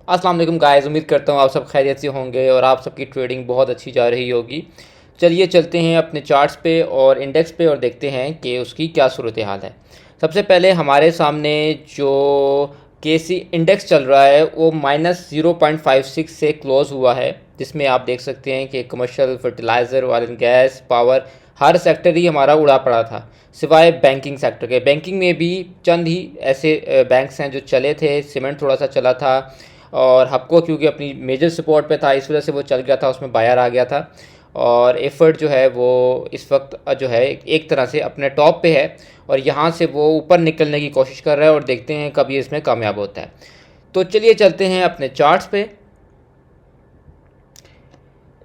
अस्सलाम वालेकुम गाइस, उम्मीद करता हूँ आप सब खैरियत से होंगे और आप सबकी ट्रेडिंग बहुत अच्छी जा रही होगी। चलिए चलते हैं अपने चार्ट्स पे और इंडेक्स पे और देखते हैं कि उसकी क्या सूरत हाल है। सबसे पहले हमारे सामने जो केसी इंडेक्स चल रहा है वो -0.56 से क्लोज़ हुआ है, जिसमें आप देख सकते हैं कि commercial, fertiliser, oil and gas, power, हर सेक्टर ही हमारा उड़ा पड़ा था सिवाय बैंकिंग सेक्टर के। बैंकिंग में भी चंद ही ऐसे बैंक्स हैं जो चले थे। सीमेंट थोड़ा सा चला था और हपको क्योंकि अपनी मेजर सपोर्ट पे था, इस वजह से वो चल गया था, उसमें बायर आ गया था। और एफर्ट जो है वो इस वक्त जो है एक तरह से अपने टॉप पे है और यहाँ से वो ऊपर निकलने की कोशिश कर रहा है और देखते हैं कब ये इसमें कामयाब होता है। तो चलिए चलते हैं अपने चार्ट्स पे।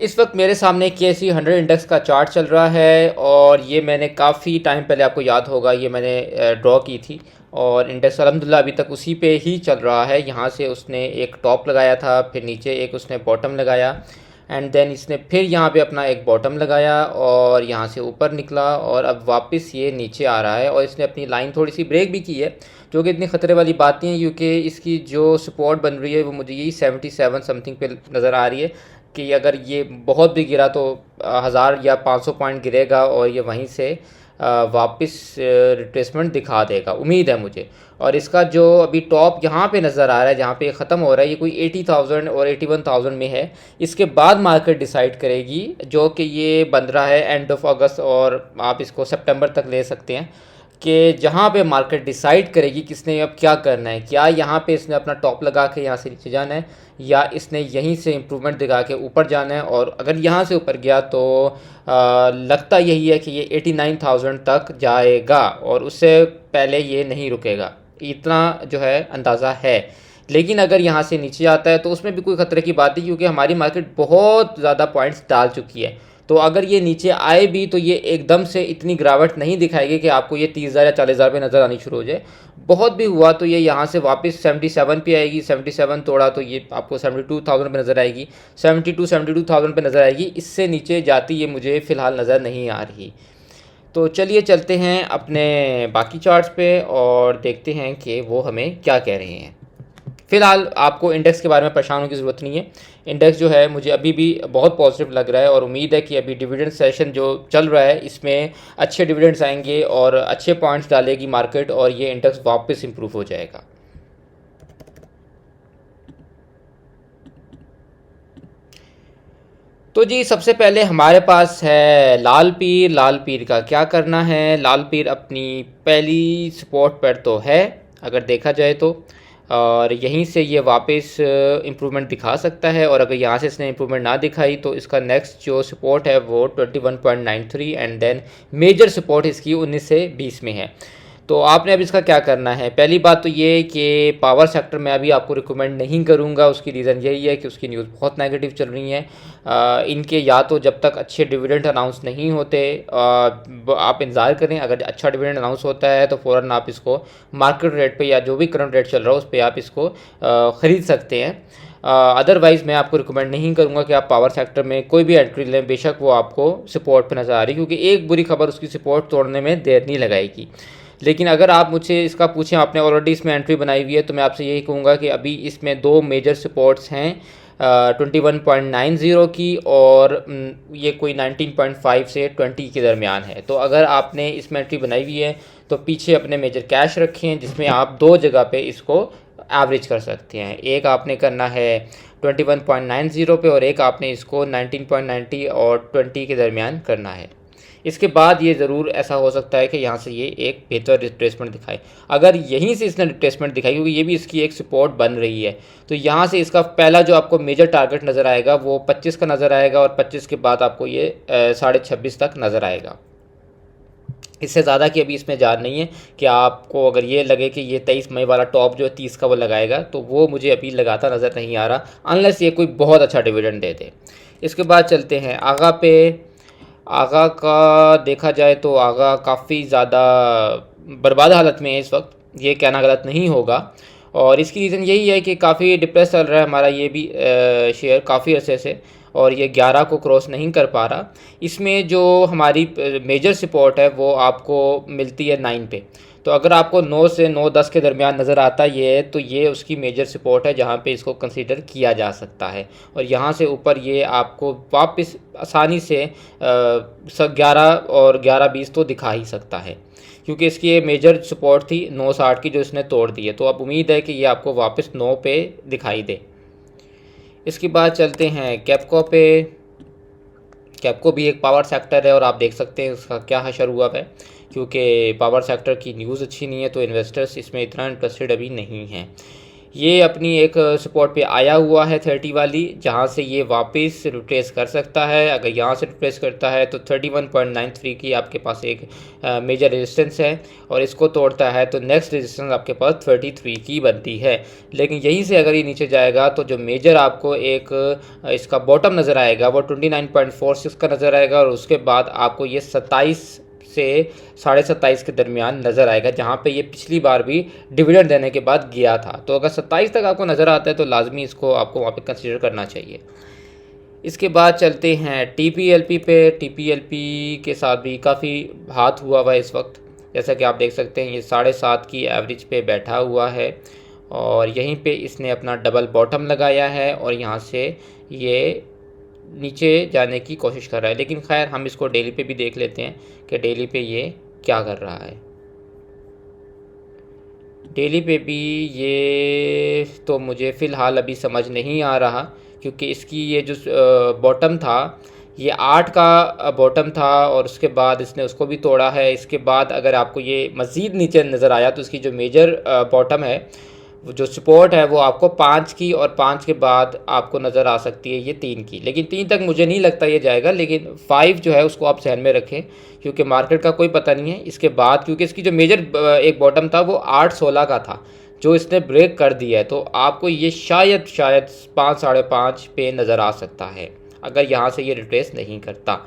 इस वक्त मेरे सामने KC 100 इंडेक्स का चार्ट चल रहा है और ये मैंने काफ़ी टाइम पहले, आपको याद होगा, ये मैंने ड्रॉ की थी और इंडेक्स अल्हम्दुलिल्लाह अभी तक उसी पे ही चल रहा है। यहाँ से उसने एक टॉप लगाया था, फिर नीचे एक उसने बॉटम लगाया एंड देन इसने फिर यहाँ पे अपना एक बॉटम लगाया और यहाँ से ऊपर निकला और अब वापस ये नीचे आ रहा है और इसने अपनी लाइन थोड़ी सी ब्रेक भी की है, जो कि इतनी ख़तरे वाली बात नहीं है क्योंकि इसकी जो सपोर्ट बन रही है वो मुझे यही 77 समथिंग पे नज़र आ रही है कि अगर ये बहुत भी गिरा तो 1000 या 500 पॉइंट गिरेगा और ये वहीं से वापस रिट्रेसमेंट दिखा देगा, उम्मीद है मुझे। और इसका जो अभी टॉप यहाँ पे नज़र आ रहा है, जहाँ पे ख़त्म हो रहा है, ये कोई 80,000 और 81,000 में है। इसके बाद मार्केट डिसाइड करेगी, जो कि ये बन रहा है एंड ऑफ अगस्त और आप इसको सितंबर तक ले सकते हैं, कि जहाँ पे मार्केट डिसाइड करेगी किसने अब क्या करना है। क्या यहाँ पे इसने अपना टॉप लगा के यहाँ से नीचे जाना है या इसने यहीं से इम्प्रूवमेंट दिखा के ऊपर जाना है। और अगर यहाँ से ऊपर गया तो लगता यही है कि ये 89,000 तक जाएगा और उससे पहले ये नहीं रुकेगा, इतना जो है अंदाज़ा है। लेकिन अगर यहाँ से नीचे आता है तो उसमें भी कोई ख़तरे की बात नहीं, क्योंकि हमारी मार्केट बहुत ज़्यादा पॉइंट्स डाल चुकी है। तो अगर ये नीचे आए भी तो ये एकदम से इतनी गिरावट नहीं दिखाएगी कि आपको ये 30,000 या 40,000 पे नज़र आनी शुरू हो जाए। बहुत भी हुआ तो ये यहाँ से वापस 77 पे आएगी, 77 तोड़ा तो ये आपको 72,000 पे नज़र आएगी, 72,000 पे नज़र आएगी। इससे नीचे जाती ये मुझे फ़िलहाल नज़र नहीं आ रही। तो चलिए चलते हैं अपने बाकी चार्ट्स पे और देखते हैं कि वो हमें क्या कह रहे हैं। फ़िलहाल आपको इंडेक्स के बारे में परेशान होने की ज़रूरत नहीं है। इंडेक्स जो है मुझे अभी भी बहुत पॉजिटिव लग रहा है और उम्मीद है कि अभी डिविडेंड सेशन जो चल रहा है इसमें अच्छे डिविडेंड्स आएंगे और अच्छे पॉइंट्स डालेगी मार्केट और ये इंडेक्स वापस इम्प्रूव हो जाएगा। तो जी सबसे पहले हमारे पास है लाल पीर। लाल पीर का क्या करना है? लाल पीर अपनी पहली सपोर्ट पर तो है अगर देखा जाए तो, और यहीं से ये वापस इम्प्रूवमेंट दिखा सकता है। और अगर यहाँ से इसने इम्प्रूवमेंट ना दिखाई तो इसका नेक्स्ट जो सपोर्ट है वो 21.93 एंड देन मेजर सपोर्ट इसकी 19 से 20 में है। तो आपने अब इसका क्या करना है? पहली बात तो ये कि पावर सेक्टर में अभी आपको रिकमेंड नहीं करूँगा। उसकी रीज़न यही है कि उसकी न्यूज़ बहुत नेगेटिव चल रही हैं। इनके या तो जब तक अच्छे डिविडेंड अनाउंस नहीं होते आप इंतज़ार करें। अगर अच्छा डिविडेंड अनाउंस होता है तो फ़ौरन आप इसको मार्केट रेट पे या जो भी करंट रेट चल रहा है उस पर आप इसको ख़रीद सकते हैं। अदरवाइज़ मैं आपको रिकमेंड नहीं करूँगा कि आप पावर सेक्टर में कोई भी एंट्री लें, बेशक वो आपको सपोर्ट पर नज़र आ रही, क्योंकि एक बुरी खबर उसकी सपोर्ट तोड़ने में देर नहीं लगाएगी। लेकिन अगर आप मुझसे इसका पूछें, आपने ऑलरेडी इसमें एंट्री बनाई हुई है, तो मैं आपसे यही कहूँगा कि अभी इसमें दो मेजर सपोर्ट्स हैं 21.90 की और ये कोई 19.5 से 20 के दरमियान है। तो अगर आपने इसमें एंट्री बनाई हुई है तो पीछे अपने मेजर कैश रखें, जिसमें आप दो जगह पे इसको एवरेज कर सकते हैं। एक आपने करना है 21.90 पे और एक आपने इसको 19.90 और 20 के दरमियान करना है। इसके बाद ये ज़रूर ऐसा हो सकता है कि यहाँ से ये एक बेहतर रिट्रेसमेंट दिखाए। अगर यहीं से इसने रिट्रेसमेंट दिखाई, क्योंकि ये भी इसकी एक सपोर्ट बन रही है, तो यहाँ से इसका पहला जो आपको मेजर टारगेट नज़र आएगा वो 25 का नज़र आएगा और 25 के बाद आपको ये 26.5 तक नज़र आएगा। इससे ज़्यादा की अभी इसमें जान नहीं है कि आपको अगर ये लगे कि ये 23 मई वाला टॉप जो है 30 का वो लगाएगा, तो वो मुझे अभी लगाता नज़र नहीं आ रहा, अनलेस ये कोई बहुत अच्छा डिविडेंड दे दे। इसके बाद चलते हैं आगा पे। आगा का देखा जाए तो आगा काफ़ी ज़्यादा बर्बाद हालत में है इस वक्त, ये कहना गलत नहीं होगा। और इसकी रीज़न यही है कि काफ़ी डिप्रेस चल रहा है हमारा ये भी शेयर काफ़ी अरसे से, और ये 11 को क्रॉस नहीं कर पा रहा। इसमें जो हमारी मेजर सपोर्ट है वो आपको मिलती है 9 पे। तो अगर आपको 9 से 9.10 के दरमियान नज़र आता है तो ये उसकी मेजर सपोर्ट है जहाँ पे इसको कंसीडर किया जा सकता है। और यहाँ से ऊपर ये आपको वापस आसानी से 11 और 11.20 तो दिखा ही सकता है, क्योंकि इसकी ये मेजर सपोर्ट थी 9.60 की जो इसने तोड़ दी है। तो अब उम्मीद है कि ये आपको वापस 9 पे दिखाई दे। इसके बाद चलते हैं कैपको पे। कैपको भी एक पावर सेक्टर है और आप देख सकते हैं उसका क्या हशर हुआ है, क्योंकि पावर सेक्टर की न्यूज़ अच्छी नहीं है तो इन्वेस्टर्स इसमें इतना इंटरेस्टेड अभी नहीं हैं। ये अपनी एक सपोर्ट पे आया हुआ है 30 वाली, जहाँ से ये वापस रिट्रेस कर सकता है। अगर यहाँ से रिट्रेस करता है तो 31.93 की आपके पास एक मेजर रेजिस्टेंस है, और इसको तोड़ता है तो नेक्स्ट रेजिस्टेंस आपके पास 33 की बनती है। लेकिन यहीं से अगर ये नीचे जाएगा तो जो मेजर आपको एक इसका बॉटम नज़र आएगा वो 29.46 का नज़र आएगा, और उसके बाद आपको ये 27 से 27.5 के दरमियान नज़र आएगा, जहाँ पे ये पिछली बार भी डिविडेंड देने के बाद गया था। तो अगर 27 तक आपको नज़र आता है तो लाजमी इसको आपको वहाँ पे कंसीडर करना चाहिए। इसके बाद चलते हैं TPLP पे। TPLP के साथ भी काफ़ी हाथ हुआ है इस वक्त, जैसा कि आप देख सकते हैं ये 7.5 की एवरेज पे बैठा हुआ है, और यहीं पे इसने अपना डबल बॉटम लगाया है और यहाँ से ये नीचे जाने की कोशिश कर रहा है। लेकिन खैर हम इसको डेली पे भी देख लेते हैं कि डेली पे ये क्या कर रहा है। डेली पे भी ये तो मुझे फ़िलहाल अभी समझ नहीं आ रहा, क्योंकि इसकी ये जो बॉटम था ये 8 का बॉटम था और उसके बाद इसने उसको भी तोड़ा है। इसके बाद अगर आपको ये मज़ीद नीचे नज़र आया तो इसकी जो मेजर बॉटम है, जो सपोर्ट है वो आपको 5 की, और 5 के बाद आपको नज़र आ सकती है ये 3 की। लेकिन 3 तक मुझे नहीं लगता ये जाएगा, लेकिन 5 जो है उसको आप ध्यान में रखें, क्योंकि मार्केट का कोई पता नहीं है इसके बाद, क्योंकि इसकी जो मेजर एक बॉटम था वो 8.16 का था जो इसने ब्रेक कर दिया है। तो आपको ये शायद 5 साढ़े 5 पे नज़र आ सकता है अगर यहाँ से ये रिट्रेस नहीं करता,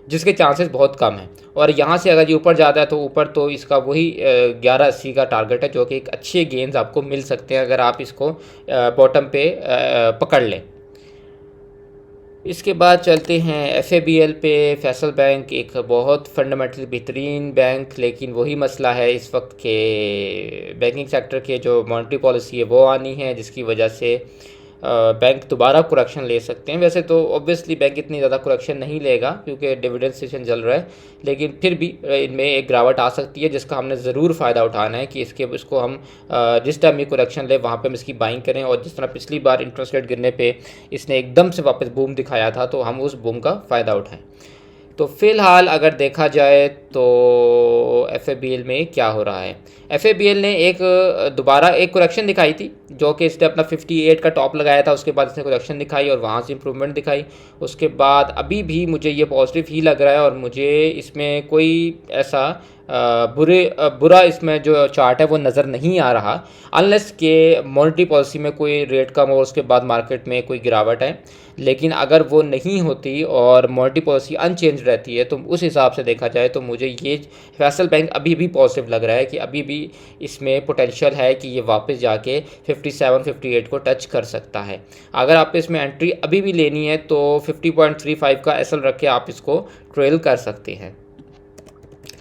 जिसके चांसेस बहुत कम हैं। और यहाँ से अगर ये ऊपर जाता है तो ऊपर तो इसका वही 11.80 का टारगेट है, जो कि एक अच्छे गेंस आपको मिल सकते हैं अगर आप इसको बॉटम पे पकड़ लें। इसके बाद चलते हैं FABL पे। फैसल बैंक एक बहुत फंडामेंटली बेहतरीन बैंक, लेकिन वही मसला है इस वक्त के बैंकिंग सेक्टर के जो मॉनेटरी पॉलिसी है वो आनी है, जिसकी वजह से बैंक दोबारा करेक्शन ले सकते हैं। वैसे तो ऑब्वियसली बैंक इतनी ज़्यादा करेक्शन नहीं लेगा क्योंकि डिविडेंड सेशन चल रहा है, लेकिन फिर भी इनमें एक गिरावट आ सकती है जिसका हमने ज़रूर फ़ायदा उठाना है कि इसको हम जिस टाइम ये करेक्शन ले वहाँ पे हम इसकी बाइंग करें। और जिस तरह पिछली बार इंटरेस्ट रेट गिरने पे इसने एकदम से वापस बूम दिखाया था, तो हम उस बूम का फ़ायदा उठाएँ। तो फ़िलहाल अगर देखा जाए तो FABL में क्या हो रहा है, FABL ने दोबारा एक करेक्शन दिखाई थी, जो कि इसने अपना 58 का टॉप लगाया था, उसके बाद इसने करेक्शन दिखाई और वहाँ से इम्प्रूवमेंट दिखाई। उसके बाद अभी भी मुझे ये पॉजिटिव ही लग रहा है और मुझे इसमें कोई ऐसा बुरा इसमें जो चार्ट है वो नज़र नहीं आ रहा, अनलेस के मॉनेटरी पॉलिसी में कोई रेट कम हो उसके बाद मार्केट में कोई गिरावट है। लेकिन अगर वो नहीं होती और मॉनेटरी पॉलिसी अनचेंज रहती है तो उस हिसाब से देखा जाए तो मुझे ये फैसल बैंक अभी भी पॉजिटिव लग रहा है कि अभी भी इसमें पोटेंशियल है कि ये वापस जाके 57-58 को टच कर सकता है। अगर आप इसमें एंट्री अभी भी लेनी है तो 50.35 का SL रख के आप इसको ट्रेल कर सकते हैं।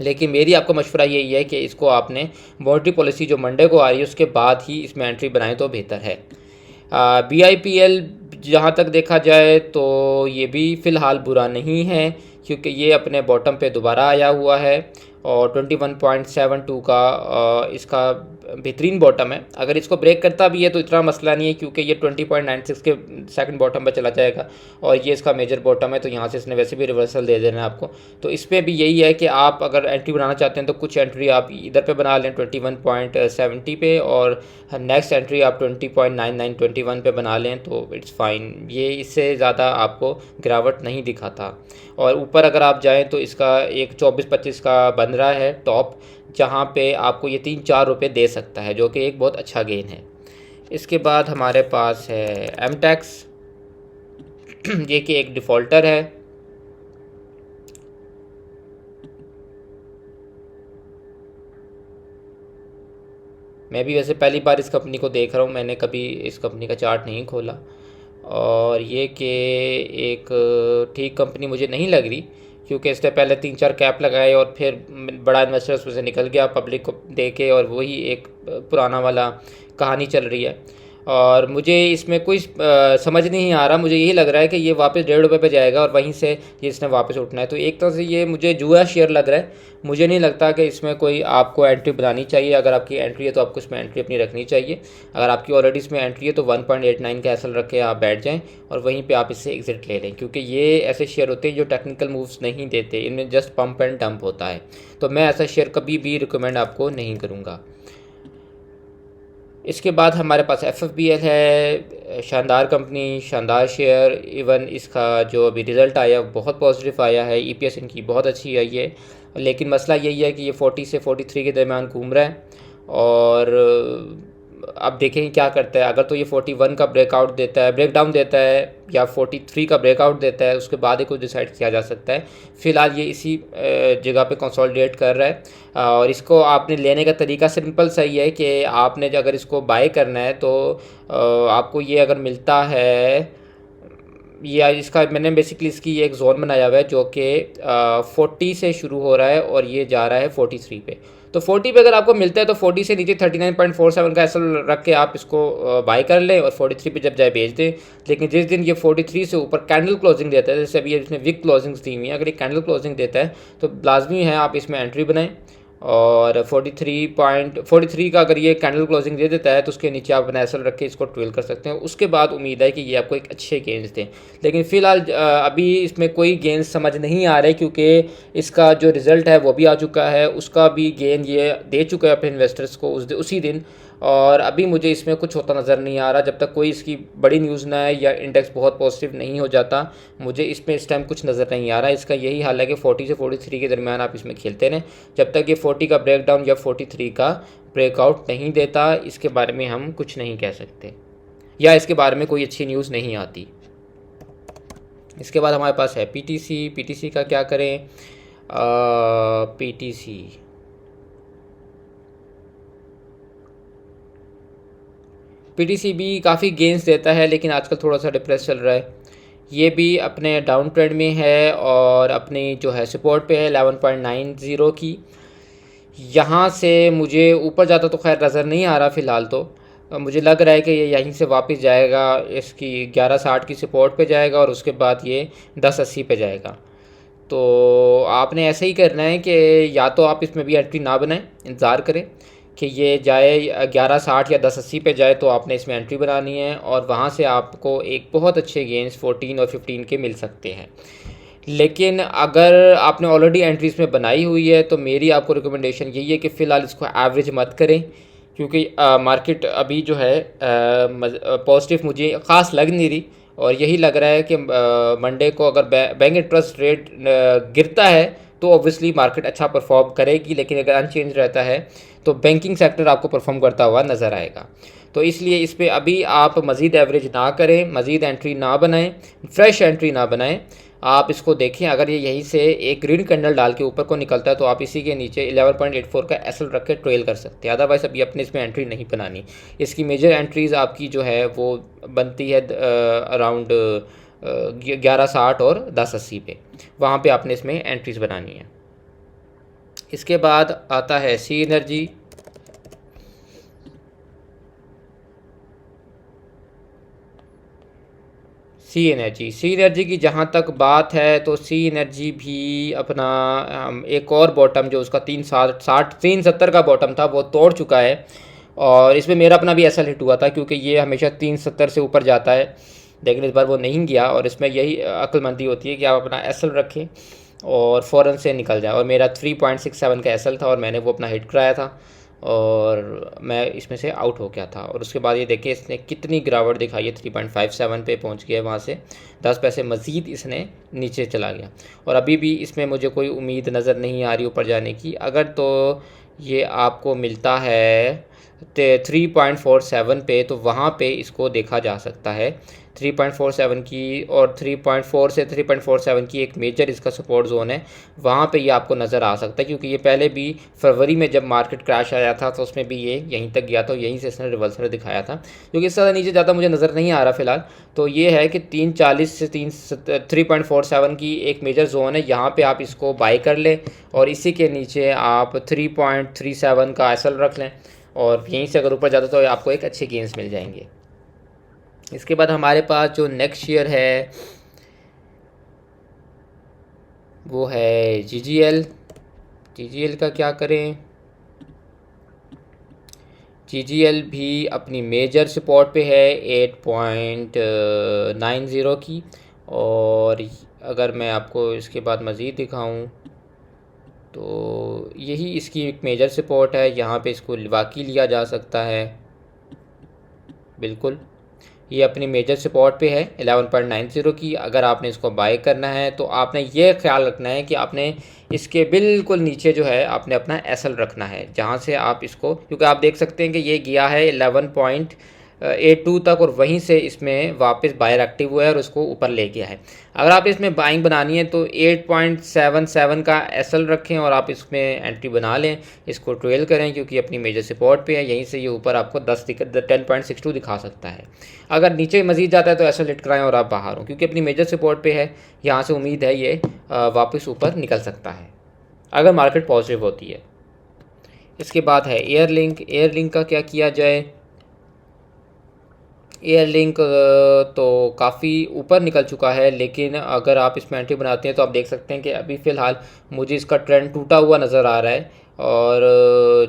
लेकिन मेरी आपको मशवरा यही है कि इसको आपने मॉनेटरी पॉलिसी जो मंडे को आ रही है उसके बाद ही इसमें एंट्री बनाएं तो बेहतर है। BIPL जहाँ तक देखा जाए तो ये भी फ़िलहाल बुरा नहीं है, क्योंकि ये अपने बॉटम पे दोबारा आया हुआ है और 21.72 का इसका बेहतरीन बॉटम है। अगर इसको ब्रेक करता भी है तो इतना मसला नहीं है, क्योंकि ये 20.96 के सेकंड बॉटम पे चला जाएगा और ये इसका मेजर बॉटम है, तो यहाँ से इसने वैसे भी रिवर्सल दे देना है आपको। तो इस पर भी यही है कि आप अगर एंट्री बनाना चाहते हैं तो कुछ एंट्री आप इधर पे बना लें 21.70 पे, और नेक्स्ट एंट्री आप 20.99-21 पे बना लें तो इट्स फाइन। ये इससे ज़्यादा आपको गिरावट नहीं दिखाता। और ऊपर अगर आप जाएँ तो इसका एक 24-25 का बन रहा है टॉप, जहाँ पे आपको ये 3-4 रुपये दे सकता है, जो कि एक बहुत अच्छा गेन है। इसके बाद हमारे पास है MTEX, ये कि एक डिफ़ॉल्टर है। मैं भी वैसे पहली बार इस कंपनी को देख रहा हूँ, मैंने कभी इस कंपनी का चार्ट नहीं खोला, और ये कि एक ठीक कंपनी मुझे नहीं लग रही, क्योंकि इसने पहले 3-4 कैप लगाए और फिर बड़ा इन्वेस्टर उसमें से निकल गया पब्लिक को दे के, और वही एक पुराना वाला कहानी चल रही है। और मुझे इसमें कोई समझ नहीं आ रहा, मुझे यही लग रहा है कि ये वापस ₹1.5 पे जाएगा और वहीं से ये इसने वापस उठना है। तो एक तरह से ये मुझे जुआ शेयर लग रहा है। मुझे नहीं लगता कि इसमें कोई आपको एंट्री बनानी चाहिए। अगर आपकी एंट्री है तो आपको इसमें एंट्री अपनी रखनी चाहिए। अगर आपकी ऑलरेडी इसमें एंट्री है तो 1.89 का एसएल रख के आप बैठ जाएं और वहीं पे आप इससे एग्जिट ले लें, क्योंकि ये ऐसे शेयर होते हैं जो टेक्निकल मूव्स नहीं देते, इनमें जस्ट पंप एंड डंप होता है। तो मैं ऐसा शेयर कभी भी रिकमेंड आपको नहीं करूँगा। इसके बाद हमारे पास FFBL है, शानदार कंपनी, शानदार शेयर। इवन इसका जो अभी रिज़ल्ट आया बहुत पॉजिटिव आया है, EPS इनकी बहुत अच्छी आई है। लेकिन मसला यही है कि ये 40 से 43 के दरमियान घूम रहा है, और अब देखें क्या करता है। अगर तो ये 41 का ब्रेकडाउन देता है या 43 का ब्रेकआउट देता है, उसके बाद ही कुछ डिसाइड किया जा सकता है। फ़िलहाल ये इसी जगह पे कंसोलिडेट कर रहा है, और इसको आपने लेने का तरीका सिंपल सही है कि आपने अगर इसको बाय करना है तो आपको ये अगर मिलता है, या इसका मैंने बेसिकली इसकी ये एक जोन बनाया हुआ है जो कि 40 से शुरू हो रहा है और ये जा रहा है 43 पे। तो 40 पे अगर आपको मिलता है तो 40 से नीचे 39.47 का एसएल रख के आप इसको बाय कर लें और 43 पे जब जाए बेच दें। लेकिन जिस दिन ये 43 से ऊपर कैंडल क्लोजिंग देता है, जैसे अभी इसमें विक क्लोजिंग्स दी हुई हैं, अगर ये कैंडल क्लोजिंग देता है तो लाजमी है आप इसमें एंट्री बनाएं। और 43 का अगर ये कैंडल क्लोजिंग दे देता है तो उसके नीचे आप अपना एसएल रख के इसको ट्रेल कर सकते हैं। उसके बाद उम्मीद है कि ये आपको एक अच्छे गेंस दें। लेकिन फ़िलहाल अभी इसमें कोई गेंस समझ नहीं आ रहे, क्योंकि इसका जो रिज़ल्ट है वो भी आ चुका है, उसका भी गेन ये दे चुका है अपने इन्वेस्टर्स को उसी दिन। और अभी मुझे इसमें कुछ होता नज़र नहीं आ रहा। जब तक कोई इसकी बड़ी न्यूज़ ना है या इंडेक्स बहुत पॉजिटिव नहीं हो जाता, मुझे इसमें इस टाइम कुछ नज़र नहीं आ रहा। इसका यही हाल है कि 40 से 43 के दरमियान आप इसमें खेलते रहें जब तक ये 40 का ब्रेकडाउन या 43 का ब्रेकआउट नहीं देता। इसके बारे में हम कुछ नहीं कह सकते, या इसके बारे में कोई अच्छी न्यूज़ नहीं आती। इसके बाद हमारे पास है PTC का क्या करें। PTC भी काफ़ी गेंस देता है, लेकिन आजकल थोड़ा सा डिप्रेस चल रहा है। ये भी अपने डाउन ट्रेंड में है और अपनी जो है सपोर्ट पे है 11.90 की। यहाँ से मुझे ऊपर जाता तो खैर नज़र नहीं आ रहा फ़िलहाल। तो मुझे लग रहा है कि ये यहीं से वापस जाएगा, इसकी 1160 की सपोर्ट पे जाएगा और उसके बाद ये 1080 पे जाएगा। तो आपने ऐसे ही करना है कि या तो आप इसमें भी एंट्री ना बनाएं, इंतज़ार करें कि ये जाए 1160 या 1080 पे जाए, तो आपने इसमें एंट्री बनानी है और वहाँ से आपको एक बहुत अच्छे गेंस 14 और 15 के मिल सकते हैं। लेकिन अगर आपने ऑलरेडी एंट्री इसमें बनाई हुई है तो मेरी आपको रिकमेंडेशन यही है कि फ़िलहाल इसको एवरेज मत करें, क्योंकि मार्केट अभी जो है पॉजिटिव मुझे ख़ास लग नहीं रही। और यही लग रहा है कि मंडे को अगर बैंक इंटरेस्ट रेट गिरता है तो ऑब्वियसली मार्केट अच्छा परफॉर्म करेगी, लेकिन अगर अनचेंज रहता है तो बैंकिंग सेक्टर आपको परफॉर्म करता हुआ नज़र आएगा। तो इसलिए इस पर अभी आप मज़ीद एवरेज ना करें, मज़ीद एंट्री ना बनाएं, फ्रेश एंट्री ना बनाएं। आप इसको देखें, अगर ये यहीं से एक ग्रीन कैंडल डाल के ऊपर को निकलता है तो आप इसी के नीचे 11.84 का एसएल रख के ट्रेल कर सकते हैं। अदरवाइज़ अभी अपने इसमें एंट्री नहीं बनानी। इसकी मेजर एंट्रीज़ आपकी जो है वो बनती है अराउंड 1160 और 1080 पे, वहाँ पे आपने इसमें एंट्रीज़ बनानी है। इसके बाद आता है सी एनर्जी। सी एनर्जी की जहाँ तक बात है तो सी एनर्जी भी अपना एक और बॉटम जो उसका 370 का बॉटम था वो तोड़ चुका है। और इसमें मेरा अपना भी ऐसा हिट हुआ था, क्योंकि ये हमेशा 370 से ऊपर जाता है, लेकिन इस बार वो नहीं गया। और इसमें यही अक्लमंदी होती है कि आप अपना एसएल रखें और फ़ौरन से निकल जाए। और मेरा 3.67 का एसएल था और मैंने वो अपना हिट कराया था और मैं इसमें से आउट हो गया था। और उसके बाद ये देखिए इसने कितनी गिरावट दिखाई है, 3.57 पे पहुंच गया, वहाँ से 10 पैसे मज़ीद इसने नीचे चला गया। और अभी भी इसमें मुझे कोई उम्मीद नज़र नहीं आ रही ऊपर जाने की। अगर तो ये आपको मिलता है 3.47 पे तो वहाँ पे इसको देखा जा सकता है 3.47 की, और 3.4 से 3.47 की एक मेजर इसका सपोर्ट जोन है, वहाँ पे ये आपको नज़र आ सकता है। क्योंकि ये पहले भी फरवरी में जब मार्केट क्रैश आया था तो उसमें भी ये यहीं तक गया था, यहीं से इसने रिवर्सल दिखाया था। क्योंकि इससे ज़्यादा नीचे ज़्यादा मुझे नज़र नहीं आ रहा फ़िलहाल। तो ये है कि 3.40 से 3.47 की एक मेजर जोन है, यहाँ पे आप इसको बाई कर लें, और इसी के नीचे आप 3.37 का एसएल रख लें, और यहीं से अगर ऊपर जाता तो आपको एक अच्छे गेंस मिल जाएंगे। इसके बाद हमारे पास जो नेक्स्ट शेयर है वो है जीजीएल। जीजीएल का क्या करें? जीजीएल भी अपनी मेजर सपोर्ट पे है 8.90 की, और अगर मैं आपको इसके बाद मज़ीद दिखाऊं तो यही इसकी एक मेजर सपोर्ट है, यहाँ पे इसको वाकई लिया जा सकता है। बिल्कुल ये अपनी मेजर सपोर्ट पे है 11.90 की। अगर आपने इसको बाय करना है तो आपने ये ख्याल रखना है कि आपने इसके बिल्कुल नीचे जो है आपने अपना एसएल रखना है, जहाँ से आप इसको, क्योंकि आप देख सकते हैं कि ये गया है 11.82 तक, और वहीं से इसमें वापस बायर एक्टिव हुआ है और उसको ऊपर ले गया है। अगर आप इसमें बाइंग बनानी है तो 8.77 का एसएल रखें और आप इसमें एंट्री बना लें, इसको ट्रेल करें, क्योंकि अपनी मेजर सपोर्ट पे है। यहीं से ये ऊपर आपको 10.62 दिखा सकता है। अगर नीचे मजीद जाता है तो एसएल हिट कराएं और आप बाहर हों, क्योंकि अपनी मेजर सपोर्ट पे है। यहाँ से उम्मीद है ये वापस ऊपर निकल सकता है अगर मार्केट पॉजिटिव होती है। इसके बाद है एयरलिंक। एयरलिंक का क्या किया जाए? एयरलिंक तो काफ़ी ऊपर निकल चुका है, लेकिन अगर आप इसमें एंट्री बनाते हैं तो आप देख सकते हैं कि अभी फ़िलहाल मुझे इसका ट्रेंड टूटा हुआ नज़र आ रहा है, और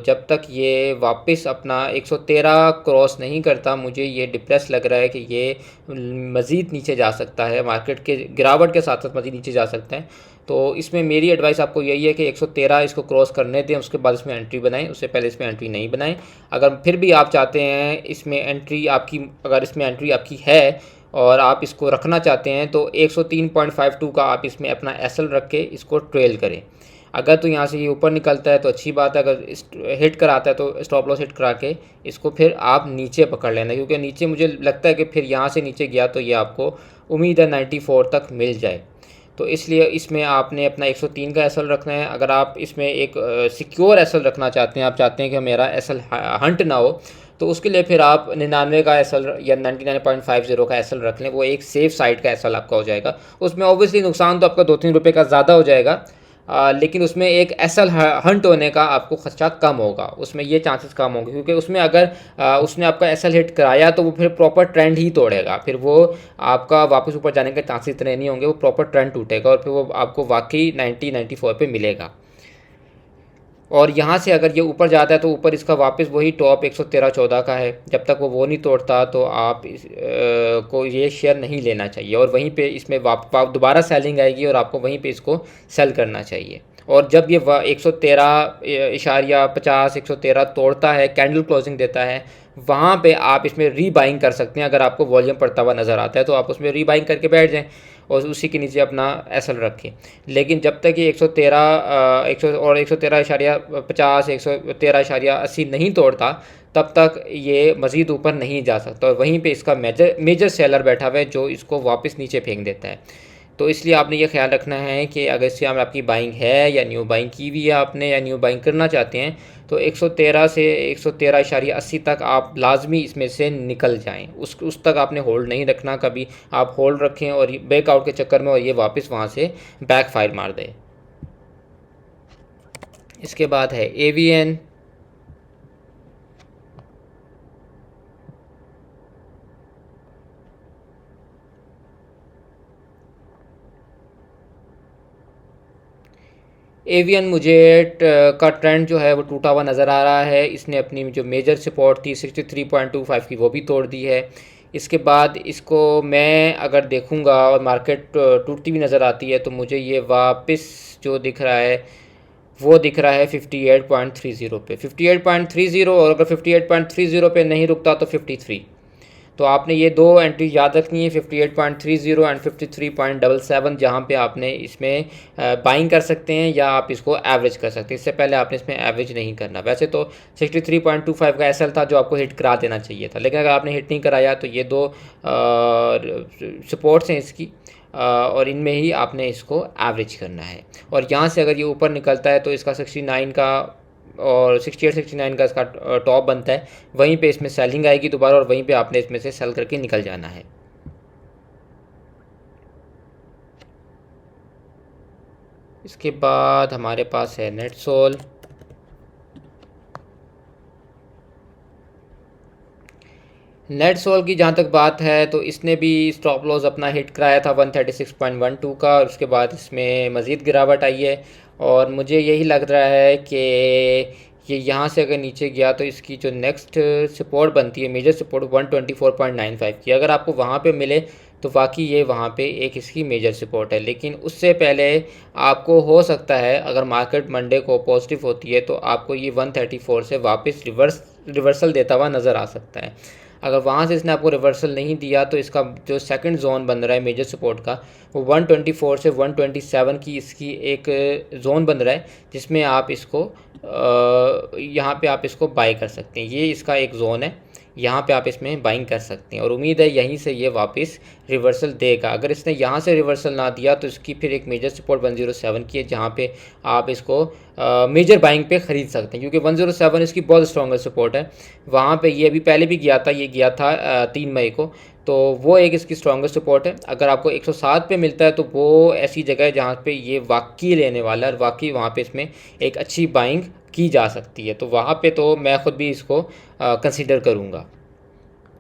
जब तक ये वापस अपना 113 क्रॉस नहीं करता, मुझे ये डिप्रेस लग रहा है कि ये मज़ीद नीचे जा सकता है, मार्केट के गिरावट के साथ साथ मज़ीद नीचे जा सकता है। तो इसमें मेरी एडवाइस आपको यही है कि 113 इसको क्रॉस करने दें, उसके बाद इसमें एंट्री बनाएं, उससे पहले इसमें एंट्री नहीं बनाएं। अगर फिर भी आप चाहते हैं इसमें एंट्री आपकी, अगर इसमें एंट्री आपकी है और आप इसको रखना चाहते हैं तो 103.52 का आप इसमें अपना एसएल रख के इसको ट्रेल करें। अगर तो यहाँ से ये ऊपर निकलता है तो अच्छी बात है, अगर हिट कराता है तो स्टॉप लॉस हिट करा के इसको फिर आप नीचे पकड़ लेना, क्योंकि नीचे मुझे लगता है कि फिर यहाँ से नीचे गया तो ये आपको उम्मीद है 94 तक मिल जाए। तो इसलिए इसमें आपने अपना 103 का एसएल रखना है। अगर आप इसमें एक सिक्योर एसएल रखना चाहते हैं, आप चाहते हैं कि मेरा एसएल हंट ना हो, तो उसके लिए फिर आप 99 का एसएल या 99.50 का एसएल रख लें। वो एक सेफ साइड का एसएल आपका हो जाएगा। उसमें ऑब्वियसली नुकसान तो आपका 2-3 रुपये का ज़्यादा हो जाएगा, लेकिन उसमें एक एसएल हंट होने का आपको खर्चा कम होगा, उसमें ये चांसेस कम होंगे, क्योंकि उसमें अगर उसने आपका एसएल हिट कराया तो वो फिर प्रॉपर ट्रेंड ही तोड़ेगा, फिर वो आपका वापस ऊपर जाने के चांसेस इतने नहीं होंगे, वो प्रॉपर ट्रेंड टूटेगा और फिर वो आपको वाकई 90-94 पे मिलेगा। और यहाँ से अगर ये ऊपर जाता है तो ऊपर इसका वापस वही टॉप 113.14 का है। जब तक वो नहीं तोड़ता तो आप को ये शेयर नहीं लेना चाहिए, और वहीं पे इसमें दोबारा सेलिंग आएगी और आपको वहीं पे इसको सेल करना चाहिए। और जब ये 113.50 113 तोड़ता है, कैंडल क्लोजिंग देता है, वहाँ पे आप इसमें रीबाइंग कर सकते हैं। अगर आपको वॉल्यूम पड़ता हुआ नज़र आता है तो आप उसमें रीबाइंग करके बैठ जाएं और उसी के नीचे अपना एसएल रखें। लेकिन जब तक ये 113.50 113.80 नहीं तोड़ता, तब तक ये मज़ीद ऊपर नहीं जा सकता, और वहीं पे इसका मेजर सेलर बैठा हुआ है जो इसको वापस नीचे फेंक देता है। तो इसलिए आपने ये ख्याल रखना है कि अगर इससे आपकी बाइंग है या न्यू बाइंग की हुई है आपने, या न्यू बाइंग करना चाहते हैं, तो 113 से 113.80 तक आप लाजमी इसमें से निकल जाएं। उस तक आपने होल्ड नहीं रखना, कभी आप होल्ड रखें और बैकआउट के चक्कर में और ये वापस वहाँ से बैक फायर मार दे। इसके बाद है एवीएन। एवियन मुझे का ट्रेंड जो है वो टूटा हुआ नज़र आ रहा है। इसने अपनी जो मेजर सपोर्ट थी 63.25 की वो भी तोड़ दी है। इसके बाद इसको मैं अगर देखूंगा और मार्केट टूटती हुई नज़र आती है तो मुझे ये वापस जो दिख रहा है वो दिख रहा है 58.30 पे, 58.30, और अगर 58.30 पे नहीं रुकता तो 53। तो आपने ये दो एंट्री याद रखनी है, 58.30 एंड 53.77, जहाँ पे आपने इसमें बाइंग कर सकते हैं या आप इसको एवरेज कर सकते हैं। इससे पहले आपने इसमें एवरेज नहीं करना। वैसे तो 63.25 का एसएल था जो आपको हिट करा देना चाहिए था, लेकिन अगर आपने हिट नहीं कराया तो ये दो सपोर्ट्स हैं इसकी, और इनमें ही आपने इसको एवरेज करना है। और यहाँ से अगर ये ऊपर निकलता है तो इसका 69 का और 68 69 का इसका टॉप बनता है, वहीं पे इसमें सेलिंग आएगी दोबारा और वहीं पे आपने इसमें से सेल करके निकल जाना है। इसके बाद हमारे पास है नेटसोल। नेटसोल की जहाँ तक बात है तो इसने भी स्टॉप लॉस अपना हिट कराया था 136.12 का, और उसके बाद इसमें मज़ीद गिरावट आई है। और मुझे यही लग रहा है कि ये यहाँ से अगर नीचे गया तो इसकी जो नेक्स्ट सपोर्ट बनती है, मेजर सपोर्ट 124.95 की, अगर आपको वहाँ पे मिले तो वाकई ये वहाँ पे एक इसकी मेजर सपोर्ट है। लेकिन उससे पहले आपको हो सकता है, अगर मार्केट मंडे को पॉजिटिव होती है तो आपको ये 134 से वापस रिवर्सल देता हुआ नज़र आ सकता है। अगर वहाँ से इसने आपको रिवर्सल नहीं दिया तो इसका जो सेकंड जोन बन रहा है मेजर सपोर्ट का, वो 124 से 127 की इसकी एक जोन बन रहा है, जिसमें आप इसको यहाँ पे आप इसको बाई कर सकते हैं। ये इसका एक जोन है, यहाँ पे आप इसमें बाइंग कर सकते हैं और उम्मीद है यहीं से ये वापस रिवर्सल देगा। अगर इसने यहाँ से रिवर्सल ना दिया तो इसकी फिर एक मेजर सपोर्ट 107 की है, जहाँ पे आप इसको मेजर बाइंग पे ख़रीद सकते हैं, क्योंकि 107 इसकी बहुत स्ट्रॉन्गर सपोर्ट है। वहाँ पे ये अभी पहले भी गया था, ये गया था 3 मई को, तो वो एक इसकी स्ट्रॉन्गर सपोर्ट है। अगर आपको 107 पे मिलता है तो वो ऐसी जगह है जहाँ पे ये वाकई लेने वाला है और वाकई वहाँ पे इसमें एक अच्छी बाइंग की जा सकती है। तो वहाँ पे तो मैं ख़ुद भी इसको कंसीडर करूँगा।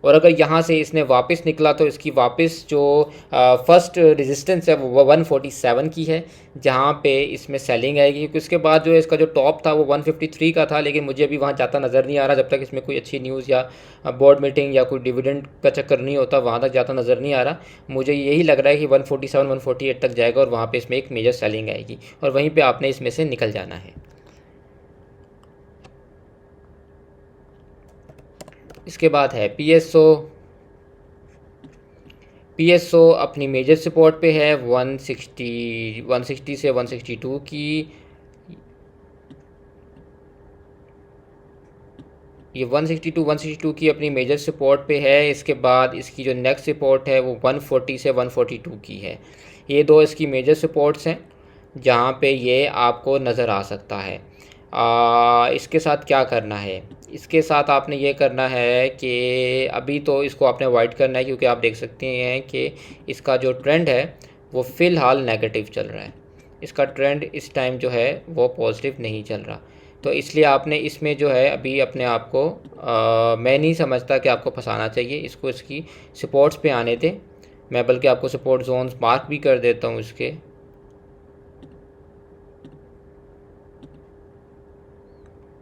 और अगर यहाँ से इसने वापस निकला तो इसकी वापस जो फर्स्ट रेजिस्टेंस है वो 147 की है, जहाँ पे इसमें सेलिंग आएगी, क्योंकि उसके बाद जो है इसका जो टॉप था वो 153 का था। लेकिन मुझे अभी वहाँ जाता नज़र नहीं आ रहा, जब तक इसमें कोई अच्छी न्यूज़ या बोर्ड मीटिंग या कोई डिविडेंड का चक्कर नहीं होता, वहाँ तक जाता नज़र नहीं आ रहा। मुझे यही लग रहा है कि 147 148 तक जाएगा और वहाँ पर इसमें एक मेजर सेलिंग आएगी और वहीं पर आपने इसमें से निकल जाना है। इसके बाद है पीएसओ अपनी मेजर सपोर्ट पे है 160 से 162 की। ये 162 की अपनी मेजर सपोर्ट पे है। इसके बाद इसकी जो नेक्स्ट सपोर्ट है वो 140 से 142 की है। ये दो इसकी मेजर सपोर्ट्स हैं जहाँ पे ये आपको नज़र आ सकता है। इसके साथ क्या करना है, इसके साथ आपने ये करना है कि अभी तो इसको आपने अवॉइड करना है, क्योंकि आप देख सकते हैं कि इसका जो ट्रेंड है वो फ़िलहाल नेगेटिव चल रहा है। इसका ट्रेंड इस टाइम जो है वो पॉजिटिव नहीं चल रहा, तो इसलिए आपने इसमें जो है अभी अपने आप को मैं नहीं समझता कि आपको फंसाना चाहिए। इसको इसकी सपोर्ट्स पे आने दें। मैं बल्कि आपको सपोर्ट जोन्स मार्क भी कर देता हूँ इसके।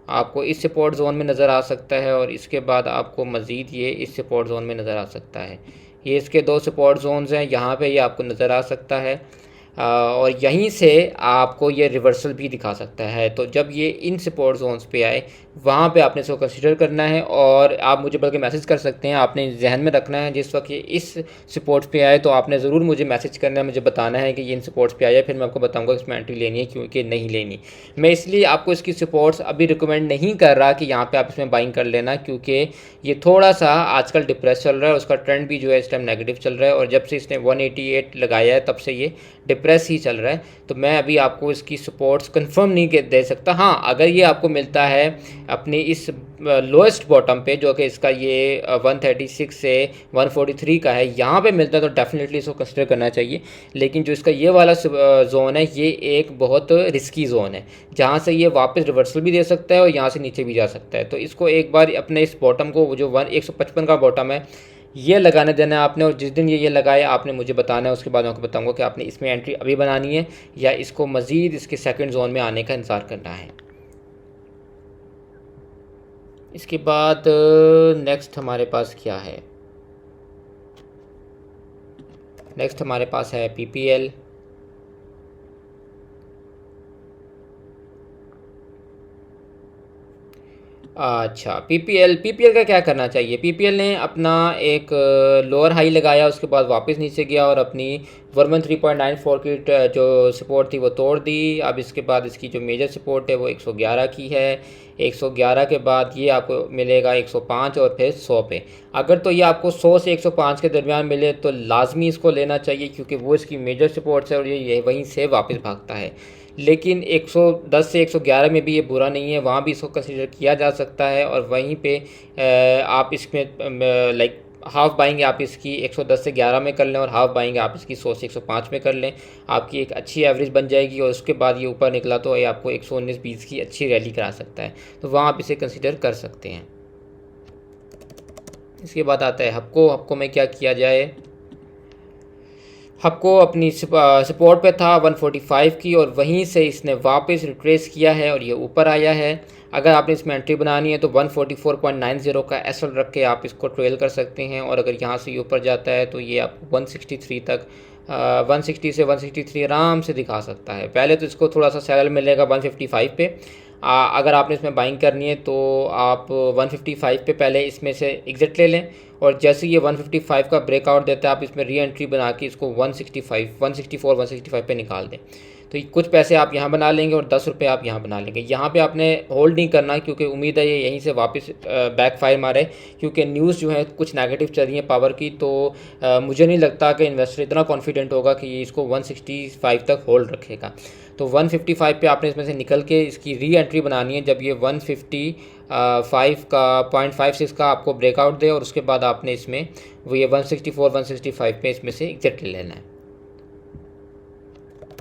आपको इस सपोर्ट जोन में नज़र आ सकता है और इसके बाद आपको मज़ीद ये इस सपोर्ट जोन में नज़र आ सकता है। ये इसके दो सपोर्ट जोन्स हैं, यहाँ पे ये आपको नज़र आ सकता है और यहीं से आपको ये रिवर्सल भी दिखा सकता है। तो जब ये इन सपोर्ट जोन्स पे आए वहाँ पे आपने इसको कंसीडर करना है और आप मुझे बल्कि मैसेज कर सकते हैं। आपने जहन में रखना है जिस वक्त ये इस सपोर्ट्स पे आए तो आपने ज़रूर मुझे मैसेज करना है, मुझे बताना है कि ये इन सपोर्ट्स पे आया, फिर मैं आपको बताऊंगा इसमें एंट्री लेनी है क्योंकि नहीं लेनी। मैं इसलिए आपको इसकी सपोर्ट्स अभी रिकमेंड नहीं कर रहा कि यहाँ पे आप इसमें बाइंग कर लेना, क्योंकि ये थोड़ा सा आजकल डिप्रेस चल रहा है। उसका ट्रेंड भी जो है इस टाइम नेगेटिव चल रहा है और जब से इसने 188 लगाया है तब से ये डिप्रेस ही चल रहा है। तो मैं अभी आपको इसकी सपोर्ट्स कंफर्म नहीं दे सकता। हाँ, अगर ये आपको मिलता है अपनी इस लोएस्ट बॉटम पे, जो कि इसका ये 136 से 143 का है, यहाँ पे मिलता है तो डेफिनेटली इसको कंसिडर करना चाहिए। लेकिन जो इसका ये वाला जोन है ये एक बहुत रिस्की जोन है, जहाँ से ये वापस रिवर्सल भी दे सकता है और यहाँ से नीचे भी जा सकता है। तो इसको एक बार अपने इस बॉटम को, जो 155 का बॉटम है, ये लगाने देना है आपने। और जिस दिन ये लगाए आपने मुझे बताना है, उसके बाद मैं आपको बताऊंगा कि आपने इसमें एंट्री अभी बनानी है या इसको मज़ीद इसके सेकंड जोन में आने का इंतज़ार करना है। इसके बाद नेक्स्ट हमारे पास क्या है, नेक्स्ट हमारे पास है पीपीएल। अच्छा, पीपीएल का क्या करना चाहिए? पीपीएल ने अपना एक लोअर हाई लगाया, उसके बाद वापस नीचे गया और अपनी 113.94 की जो सपोर्ट थी वो तोड़ दी। अब इसके बाद इसकी जो मेजर सपोर्ट है वो 111 की है। 111 के बाद ये आपको मिलेगा 105 और फिर 100 पे। अगर तो ये आपको 100 से 105 के दरमियान मिले तो लाजमी इसको लेना चाहिए, क्योंकि वो इसकी मेजर सपोर्ट है और ये वहीं से वापस भागता है। लेकिन 110 से 111 में भी ये बुरा नहीं है, वहाँ भी इसको कंसीडर किया जा सकता है। और वहीं पे आप इसमें लाइक हाफ़ बाइंग आप इसकी 110 से 11 में कर लें और हाफ़ बाइंग आप इसकी 100 से 105 में कर लें। आपकी एक अच्छी एवरेज बन जाएगी और उसके बाद ये ऊपर निकला तो ये आपको 119-20 की अच्छी रैली करा सकता है, तो वहाँ आप इसे कंसीडर कर सकते हैं। इसके बाद आता है हप्को में क्या किया जाए। हप्को अपनी सपोर्ट पे था 145 की और वहीं से इसने वापस रिट्रेस किया है और ये ऊपर आया है। अगर आपने इसमें एंट्री बनानी है तो 144.90 का एसएल रख के आप इसको ट्रेल कर सकते हैं, और अगर यहाँ से ये ऊपर जाता है तो ये आपको 163 तक 160 से 163 आराम से दिखा सकता है। पहले तो इसको थोड़ा सा सैलल मिलेगा 155 पे। अगर आपने इसमें बाइंग करनी है तो आप 155 पे पहले इसमें से एग्ज़िट ले लें, और जैसे ये 155 का ब्रेकआउट देता है आप इसमें री एंट्री बना के इसको 165 164 165 पे निकाल दें। तो कुछ पैसे आप यहाँ बना लेंगे और 10 रुपये आप यहाँ बना लेंगे। यहाँ पे आपने होल्ड नहीं करना, क्योंकि उम्मीद है ये यहीं से वापस बैकफायर मारे, क्योंकि न्यूज़ जो है कुछ नेगेटिव चल रही है पावर की। तो मुझे नहीं लगता कि इन्वेस्टर इतना कॉन्फिडेंट होगा कि ये इसको 165 तक होल्ड रखेगा। तो 155 पे आपने इसमें से निकल के इसकी री एंट्री बनानी है जब ये 155 का 0.56 का आपको ब्रेकआउट दे, और उसके बाद आपने इसमें वो ये 164 165 पे इसमें से एग्जिट ले लेना है।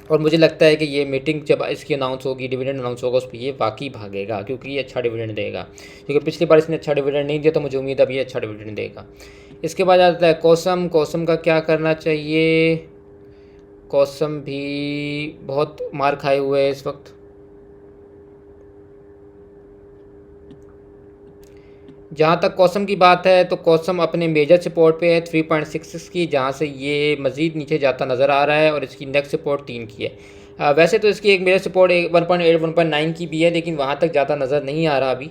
और मुझे लगता है कि ये मीटिंग जब इसकी अनाउंस होगी, डिविडेंड अनाउंस होगा, उस पर ये वाकई भागेगा, क्योंकि ये अच्छा डिविडेंड देगा। क्योंकि पिछली बार इसने अच्छा डिविडेंड नहीं दिया, तो मुझे उम्मीद है अब ये अच्छा डिविडेंड देगा। इसके बाद आता है कॉसम का क्या करना चाहिए। कॉसम भी बहुत मार खाए हुए है इस वक्त। जहाँ तक कॉसम की बात है तो कॉसम अपने मेजर सपोर्ट पे है 3.66 की, जहाँ से ये मज़ीद नीचे जाता नज़र आ रहा है, और इसकी नेक्स्ट सपोर्ट 3 की है। वैसे तो इसकी एक मेजर सपोर्ट 1.8 1.9 की भी है, लेकिन वहाँ तक ज़्यादा नज़र नहीं आ रहा अभी।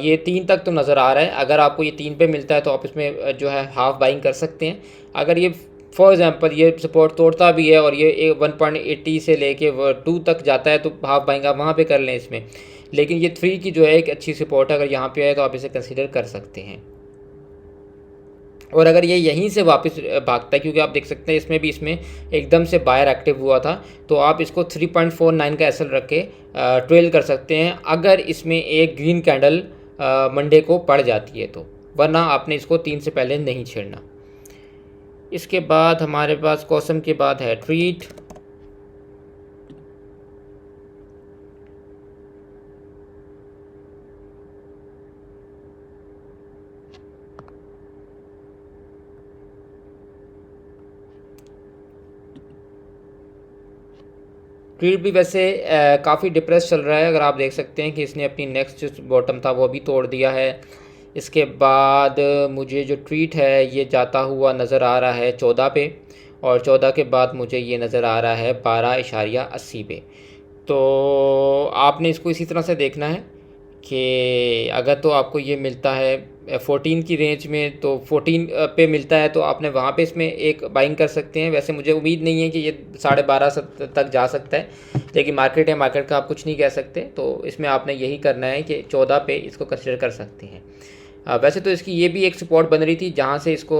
ये 3 तक तो नज़र आ रहा है। अगर आपको ये 3 पे मिलता है तो आप इसमें जो है हाफ़ बाइंग कर सकते हैं। अगर ये फॉर एग्जांपल ये सपोर्ट तोड़ता भी है और ये 1.80 से लेके 2 तक जाता है तो हाफ़ बाइंग आप वहाँ पे कर लें इसमें। लेकिन ये 3 की जो है एक अच्छी सपोर्ट है, अगर यहाँ पे आए तो आप इसे कंसीडर कर सकते हैं। और अगर ये यहीं से वापस भागता है, क्योंकि आप देख सकते हैं इसमें भी इसमें एकदम से बायर एक्टिव हुआ था, तो आप इसको 3.49 का एसएल रख के ट्रेल कर सकते हैं, अगर इसमें एक ग्रीन कैंडल मंडे को पड़ जाती है तो, वरना आपने इसको 3 से पहले नहीं छेड़ना। इसके बाद हमारे पास कॉसम के बाद है ट्रीट। ट्रीट भी वैसे काफ़ी डिप्रेस चल रहा है। अगर आप देख सकते हैं कि इसने अपनी नेक्स्ट जो बॉटम था वो भी तोड़ दिया है। इसके बाद मुझे जो ट्रीट है ये जाता हुआ नज़र आ रहा है 14 पे, और 14 के बाद मुझे ये नज़र आ रहा है 12.80 पे। तो आपने इसको इसी तरह से देखना है कि अगर तो आपको ये मिलता है 14 की रेंज में, तो 14 पे मिलता है तो आपने वहाँ पे इसमें एक बाइंग कर सकते हैं। वैसे मुझे उम्मीद नहीं है कि ये 12.5 तक जा सकता है, लेकिन मार्केट है, मार्केट का आप कुछ नहीं कह सकते। तो इसमें आपने यही करना है कि 14 पे इसको कंसिडर कर सकते हैं। वैसे तो इसकी ये भी एक सपोर्ट बन रही थी जहाँ से इसको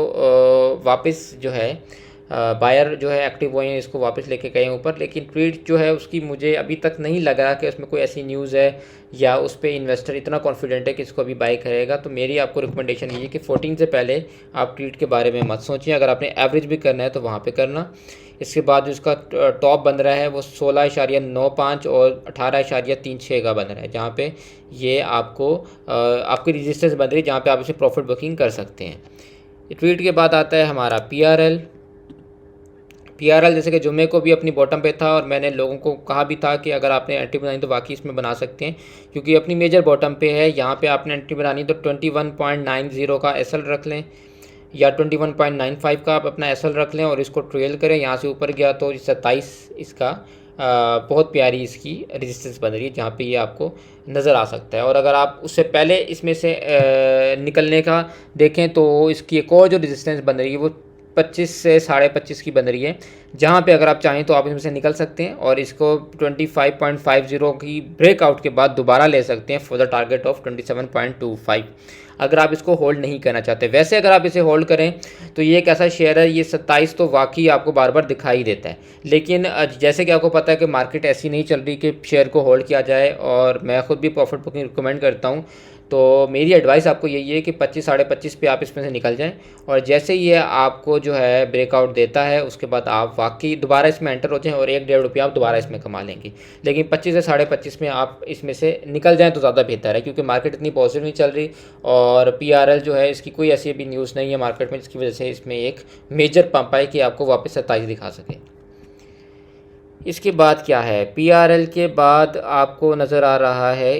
वापस जो है बायर जो है एक्टिव हुए हैं, इसको वापस लेके गए ऊपर। लेकिन ट्रेड जो है उसकी मुझे अभी तक नहीं लगा कि उसमें कोई ऐसी न्यूज़ है या उस पर इन्वेस्टर इतना कॉन्फिडेंट है कि इसको अभी बाई करेगा। तो मेरी आपको रिकमेंडेशन ये है कि 14 से पहले आप ट्रेड के बारे में मत सोचिए। अगर आपने एवरेज भी करना है तो वहाँ पे करना। इसके बाद जो इसका टॉप बन रहा है वो 16.95 और 18.36 का बन रहा है, जहाँ पे ये आपको आपकी रजिस्टेंस बन रही है, जहाँ पे आप इसे प्रॉफिट बुकिंग कर सकते हैं। ट्रेड के बाद आता है हमारा पीआरएल जैसे कि जुम्मे को भी अपनी बॉटम पे था, और मैंने लोगों को कहा भी था कि अगर आपने एंट्री बनानी तो वाकई इसमें बना सकते हैं, क्योंकि अपनी मेजर बॉटम पे है। यहाँ पे आपने एंट्री बनानी तो 21.90 का एसएल रख लें, या 21.95 का आप अपना एसएल रख लें और इसको ट्रेल करें। यहाँ से ऊपर गया तो 27 इसका बहुत प्यारी इसकी रेजिस्टेंस बन रही है, जहाँ पे ये आपको नज़र आ सकता है। और अगर आप उससे पहले इसमें से निकलने का देखें तो इसकी एक और जो रेजिस्टेंस बन रही है वो 25 से 25.5 की बन रही है, जहाँ पे अगर आप चाहें तो आप इसमें से निकल सकते हैं और इसको 25.50 की ब्रेकआउट के बाद दोबारा ले सकते हैं फॉर द टारगेट ऑफ 27.25, अगर आप इसको होल्ड नहीं करना चाहते। वैसे अगर आप इसे होल्ड करें तो ये एक ऐसा शेयर है, ये 27 तो वाकई आपको बार बार दिखाई देता है, लेकिन जैसे कि आपको पता है कि मार्केट ऐसी नहीं चल रही कि शेयर को होल्ड किया जाए, और मैं खुद भी प्रॉफिट बुकिंग रिकमेंड करता हूँ। तो मेरी एडवाइस आपको यही है कि 25 25.5 पे आप इसमें से निकल जाएं, और जैसे ये आपको जो है ब्रेकआउट देता है उसके बाद आप वाकई दोबारा इसमें एंटर हो जाएं और 1-1.5 रुपया आप दोबारा इसमें कमा लेंगे। लेकिन 25 से 25.5 में आप इसमें से निकल जाएं तो ज़्यादा बेहतर है, क्योंकि मार्केट इतनी पॉजिटिव नहीं चल रही, और PRL जो है इसकी कोई ऐसी भी न्यूज़ नहीं है मार्केट में जिसकी वजह से इसमें एक मेजर पंप आए कि आपको वापस 27 दिखा सके। इसके बाद क्या है, PRL के बाद आपको नज़र आ रहा है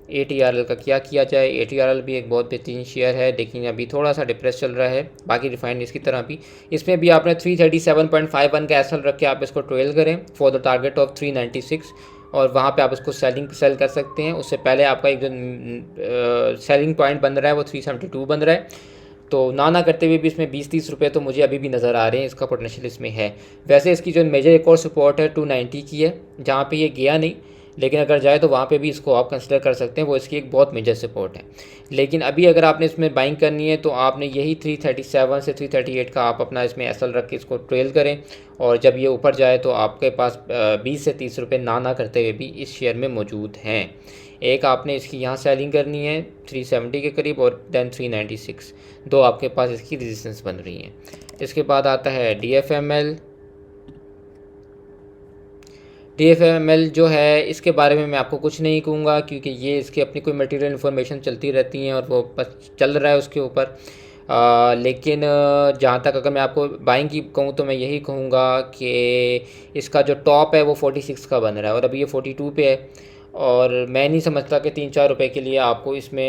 ATRL का क्या किया जाए। ATRL भी एक बहुत बेहतरीन शेयर है, लेकिन अभी थोड़ा सा डिप्रेस चल रहा है, बाकी रिफाइनरीज की तरह भी। इसमें भी आपने 337.51 का एसएल रख के आप इसको ट्रेल करें फॉर द टारगेट ऑफ 396, और वहाँ पे आप इसको सेल कर सकते हैं। उससे पहले आपका एक जो सेलिंग पॉइंट बन रहा है वो 372 बन रहा है, तो ना करते हुए भी इसमें 20-30 रुपये तो मुझे अभी भी नज़र आ रहे हैं, इसका पोटेंशियल इसमें है। वैसे इसकी जो मेजर एक और सपोर्ट है 290 की है, जहाँ पे ये गया नहीं, लेकिन अगर जाए तो वहाँ पे भी इसको आप कंसिडर कर सकते हैं, वो इसकी एक बहुत मेजर सपोर्ट है। लेकिन अभी अगर आपने इसमें बाइंग करनी है तो आपने यही 337 से 338 का आप अपना इसमें एसएल रख के इसको ट्रेल करें, और जब ये ऊपर जाए तो आपके पास 20 से 30 रुपये ना करते हुए भी इस शेयर में मौजूद हैं। एक आपने इसकी यहाँ सेलिंग करनी है 370 के करीब, और देन 396, दो आपके पास इसकी रेजिस्टेंस बन रही हैं। इसके बाद आता है DFML जो है, इसके बारे में मैं आपको कुछ नहीं कहूँगा, क्योंकि ये इसकी अपनी कोई मटेरियल इन्फॉर्मेशन चलती रहती हैं और वो बस चल रहा है उसके ऊपर। लेकिन जहाँ तक अगर मैं आपको बाइंग की कहूँ तो मैं यही कहूँगा कि इसका जो टॉप है वो 46 का बन रहा है और अभी ये 42 पे है, और मैं नहीं समझता कि 3-4 रुपये के लिए आपको इसमें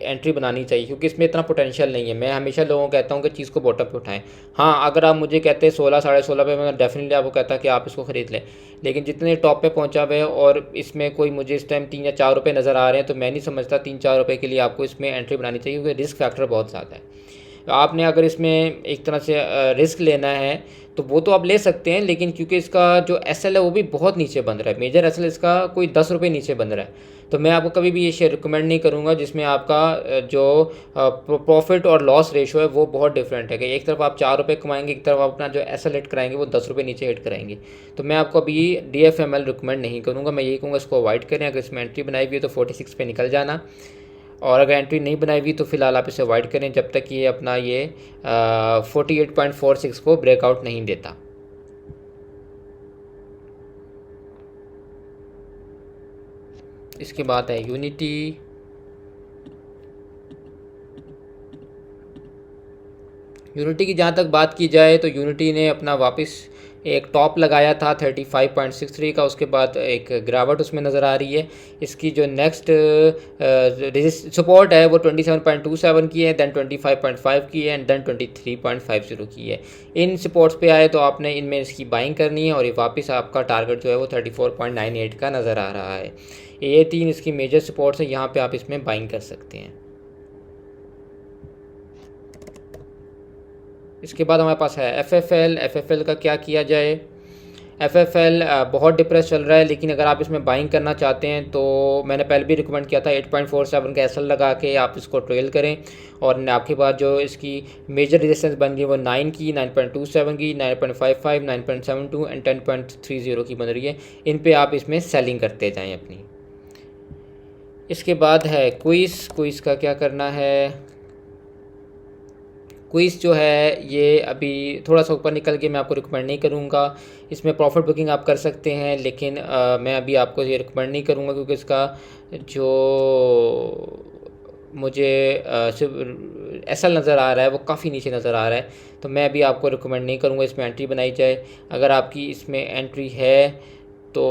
एंट्री बनानी चाहिए, क्योंकि इसमें इतना पोटेंशियल नहीं है। मैं हमेशा लोगों को कहता हूँ कि चीज़ को बॉटम पे उठाएं। हाँ, अगर आप मुझे कहते हैं 16-16.5 पे, मैं डेफिनेटली आपको कहता कि आप इसको ख़रीद लें, लेकिन जितने टॉप पे पहुँचा हुआ है और इसमें कोई मुझे इस टाइम 3 या 4 रुपये नज़र आ रहे हैं, तो मैं नहीं समझता 3-4 रुपये के लिए आपको इसमें एंट्री बनानी चाहिए, क्योंकि रिस्क फैक्टर बहुत ज़्यादा है। तो आपने अगर इसमें एक तरह से रिस्क लेना है तो वो तो आप ले सकते हैं, लेकिन क्योंकि इसका जो एसएल है वो भी बहुत नीचे बन रहा है, मेजर एसएल इसका कोई 10 रुपये नीचे बन रहा है, तो मैं आपको कभी भी ये शेयर रिकमेंड नहीं करूँगा जिसमें आपका जो प्रॉफिट और लॉस रेशो है वो बहुत डिफरेंट है, कि एक तरफ आप 4 रुपये कमाएंगे, एक तरफ आप अपना जो एसएल हिट कराएंगे वो 10 रुपये नीचे हिट कराएंगे। तो मैं आपको अभी DFML रिकमेंड नहीं करूँगा, मैं यही कहूँगा इसको अवॉइड करें। अगर इसमें एंट्री बनाई हुई है तो 46 पे निकल जाना, और अगर एंट्री नहीं बनाई हुई तो फ़िलहाल आप इसे अवॉइड करें जब तक ये अपना ये 48.46 को ब्रेकआउट नहीं देता। इसके बाद है यूनिटी की जहाँ तक बात की जाए तो यूनिटी ने अपना वापस एक टॉप लगाया था 35.63 का, उसके बाद एक गिरावट उसमें नज़र आ रही है। इसकी जो नेक्स्ट सपोर्ट है वो 27.27 की है, देन 25.5 की है, एंड देन 23.50 की है। इन सपोर्ट्स पे आए तो आपने इनमें इसकी बाइंग करनी है, और ये वापस आपका टारगेट जो है वो 34.98 का नज़र आ रहा है। ये 3 इसकी मेजर सपोर्ट्स हैं, यहाँ पर आप इसमें बाइंग कर सकते हैं। इसके बाद हमारे पास है FFL का क्या किया जाए। FFL बहुत डिप्रेस चल रहा है, लेकिन अगर आप इसमें बाइंग करना चाहते हैं तो मैंने पहले भी रिकमेंड किया था 8.47 का एसएल लगा के आप इसको ट्रेल करें, और आपके पास जो इसकी मेजर रेजिस्टेंस बन गई वो 9 की, 9.27 की, 9.55, 9.72 एंड 10.30 की बन रही है। इन पे आप इसमें सेलिंग करते जाएँ अपनी। इसके बाद है क्विस का क्या करना है। क्विज़ जो है ये अभी थोड़ा सा ऊपर निकल के मैं आपको रिकमेंड नहीं करूँगा। इसमें प्रॉफिट बुकिंग आप कर सकते हैं, लेकिन मैं अभी आपको ये रिकमेंड नहीं करूँगा, क्योंकि इसका जो मुझे सिर्फ एसएल नज़र आ रहा है वो काफ़ी नीचे नज़र आ रहा है, तो मैं अभी आपको रिकमेंड नहीं करूँगा इसमें एंट्री बनाई जाए। अगर आपकी इसमें एंट्री है तो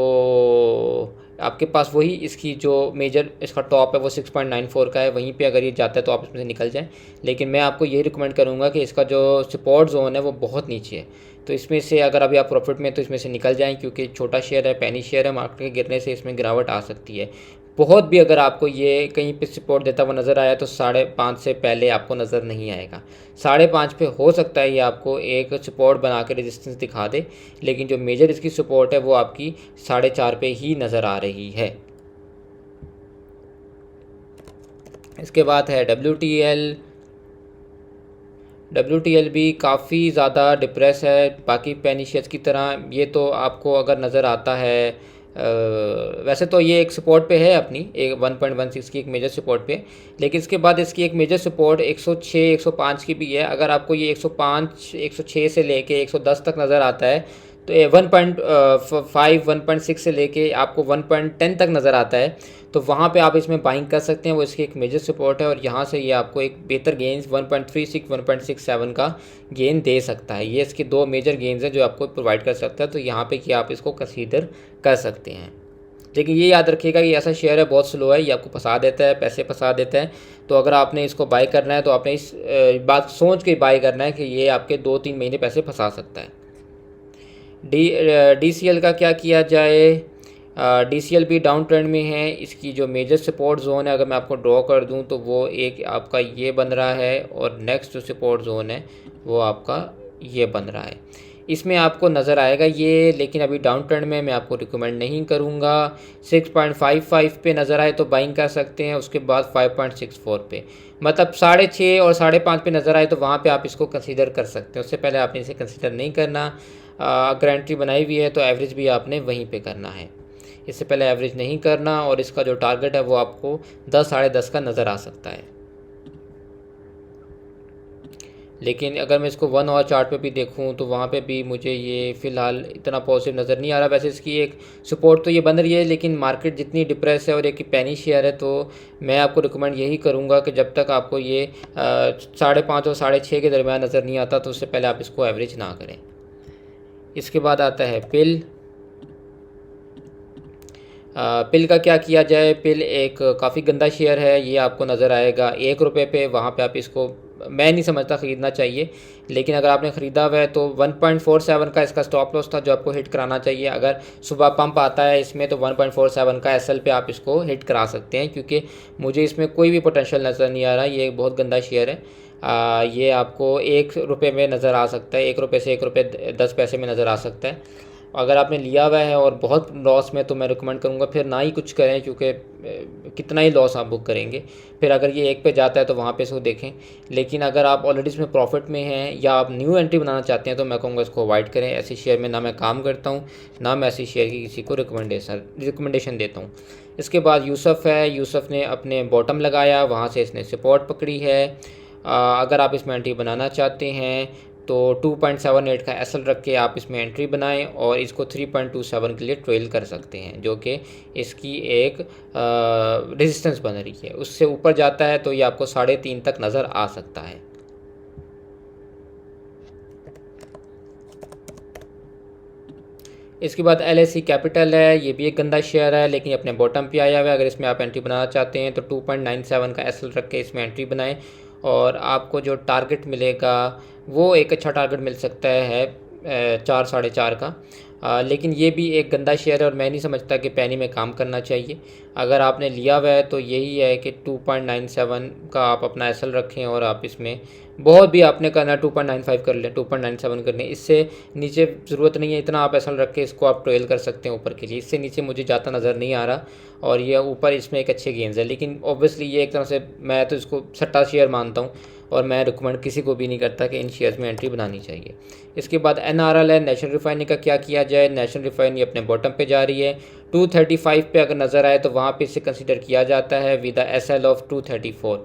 आपके पास वही इसकी जो मेजर इसका टॉप है वो 6.94 का है, वहीं पे अगर ये जाता है तो आप इसमें से निकल जाएं। लेकिन मैं आपको यही रिकमेंड करूँगा कि इसका जो सपोर्ट जोन है वो बहुत नीचे है, तो इसमें से अगर अभी आप प्रॉफिट में तो इसमें से निकल जाएं, क्योंकि छोटा शेयर है, पेनी शेयर है, मार्केट के गिरने से इसमें गिरावट आ सकती है बहुत भी। अगर आपको ये कहीं पे सपोर्ट देता हुआ नज़र आया तो 5.5 से पहले आपको नज़र नहीं आएगा। 5.5 पे हो सकता है ये आपको एक सपोर्ट बना के रेजिस्टेंस दिखा दे, लेकिन जो मेजर इसकी सपोर्ट है वो आपकी 4.5 पे ही नज़र आ रही है। इसके बाद है WTL भी काफ़ी ज़्यादा डिप्रेस है बाकी पेनी शेयर्स की तरह। ये तो आपको अगर नज़र आता है वैसे तो ये एक सपोर्ट पे है अपनी एक 1.16 की एक मेजर सपोर्ट पे, लेकिन इसके बाद इसकी एक मेजर सपोर्ट 106 105 की भी है। अगर आपको ये 105 106 से लेके 110 तक नज़र आता है तो 1.5 1.6 से लेके आपको 1.10 तक नज़र आता है, तो वहाँ पे आप इसमें बाइंग कर सकते हैं। वो इसकी एक मेजर सपोर्ट है और यहाँ से ये आपको एक बेहतर गेंस 1.36 1.67 का गेन दे सकता है। ये इसके दो मेजर गेंस हैं जो आपको प्रोवाइड कर सकता है, तो यहाँ पे कि आप इसको कंसीडर कर सकते हैं। लेकिन ये याद रखिएगा कि ऐसा शेयर है बहुत स्लो है, ये आपको फंसा देता है, पैसे फंसा देता है। तो अगर आपने इसको बाई करना है तो आपने इस बात सोच के बाई करना है कि ये आपके 2-3 महीने पैसे फंसा सकता है। DCL का क्या किया जाए? DCL भी डाउन ट्रेंड में है। इसकी जो मेजर सपोर्ट जोन है अगर मैं आपको ड्रॉ कर दूं तो वो एक आपका ये बन रहा है और नेक्स्ट जो सपोर्ट जोन है वो आपका ये बन रहा है। इसमें आपको नज़र आएगा ये, लेकिन अभी डाउन ट्रेंड में मैं आपको रिकमेंड नहीं करूँगा। 6.55 पे नज़र आए तो बाइंग कर सकते हैं, उसके बाद 5.64 पे, मतलब 6.5 और 5.5 पे नज़र आए तो वहाँ पे आप इसको कंसीडर कर सकते हैं। उससे पहले आपने इसे कंसीडर नहीं करना। अगर एंट्री बनाई हुई है तो एवरेज भी आपने वहीं पे करना है, इससे पहले एवरेज नहीं करना। और इसका जो टारगेट है वो आपको 10 10.5 का नज़र आ सकता है। लेकिन अगर मैं इसको 1 आवर चार्ट पे भी देखूं तो वहाँ पे भी मुझे ये फ़िलहाल इतना पॉजिटिव नज़र नहीं आ रहा। वैसे इसकी एक सपोर्ट तो ये बन रही है, लेकिन मार्केट जितनी डिप्रेस है और एक पेनी शेयर है, तो मैं आपको रिकमेंड यही करूँगा कि जब तक आपको ये 5.5 और 6.5 के दरमियान नज़र नहीं आता तो उससे पहले आप इसको एवरेज ना करें। इसके बाद आता है पिल। पिल का क्या किया जाए? पिल एक काफ़ी गंदा शेयर है, ये आपको नज़र आएगा 1 रुपये पे। वहाँ पे आप इसको मैं नहीं समझता ख़रीदना चाहिए, लेकिन अगर आपने ख़रीदा हुआ है तो 1.47 का इसका स्टॉप लॉस था जो आपको हिट कराना चाहिए। अगर सुबह पंप आता है इसमें तो 1.47 का एसएल पे आप इसको हिट करा सकते हैं, क्योंकि मुझे इसमें कोई भी पोटेंशियल नज़र नहीं आ रहा। ये एक बहुत गंदा शेयर है। ये आपको 1 रुपये में नज़र आ सकता है, 1 रुपये से 1 रुपये 10 पैसे में नज़र आ सकता है। अगर आपने लिया हुआ है और बहुत लॉस में तो मैं रिकमेंड करूँगा फिर ना ही कुछ करें, क्योंकि कितना ही लॉस आप बुक करेंगे। फिर अगर ये 1 पे जाता है तो वहाँ पे इसको देखें। लेकिन अगर आप ऑलरेडी इसमें प्रॉफिट में हैं या आप न्यू एंट्री बनाना चाहते हैं तो मैं कहूँगा इसको अवॉइड करें। ऐसे शेयर में ना मैं काम करता हूँ, ना मैं ऐसी शेयर की किसी को रिकमेंडेशन देता हूँ। इसके बाद यूसुफ है। यूसुफ ने अपने बॉटम लगाया, वहाँ से इसने सपोर्ट पकड़ी है। अगर आप इसमें एंट्री बनाना चाहते हैं तो 2.78 का एसएल रख के आप इसमें एंट्री बनाएं और इसको 3.27 के लिए ट्रेल कर सकते हैं, जो कि इसकी एक रेजिस्टेंस बन रही है। उससे ऊपर जाता है तो ये आपको 3.5 तक नज़र आ सकता है। इसके बाद LIC कैपिटल है। ये भी एक गंदा शेयर है, लेकिन अपने बॉटम पे आया हुआ है। अगर इसमें आप एंट्री बनाना चाहते हैं तो 2.97 का एसएल रख के इसमें एंट्री बनाएं और आपको जो टारगेट मिलेगा वो एक अच्छा टारगेट मिल सकता है 4 4.5 का। लेकिन ये भी एक गंदा शेयर है और मैं नहीं समझता कि पेनी में काम करना चाहिए। अगर आपने लिया हुआ है तो यही है कि 2.97 का आप अपना एसएल रखें और आप इसमें बहुत भी आपने करना 2.95 कर लें, 2.97 कर लें। इससे नीचे ज़रूरत नहीं है इतना, आप एसएल रख के इसको आप ट्रेल कर सकते हैं ऊपर के लिए। इससे नीचे मुझे जाता नज़र नहीं आ रहा और ये ऊपर इसमें एक अच्छे गेंस है। लेकिन ऑब्वियसली ये एक तरह से मैं तो इसको सट्टा शेयर मानता हूँ और मैं रिकमेंड किसी को भी नहीं करता कि इन शेयर्स में एंट्री बनानी चाहिए। इसके बाद NRL है। नेशनल रिफाइनरी का क्या किया जाए? नेशनल रिफाइनरी अपने बॉटम पे जा रही है। 235 पे अगर नज़र आए तो वहाँ पे इसे कंसीडर किया जाता है विद द SL ऑफ 234।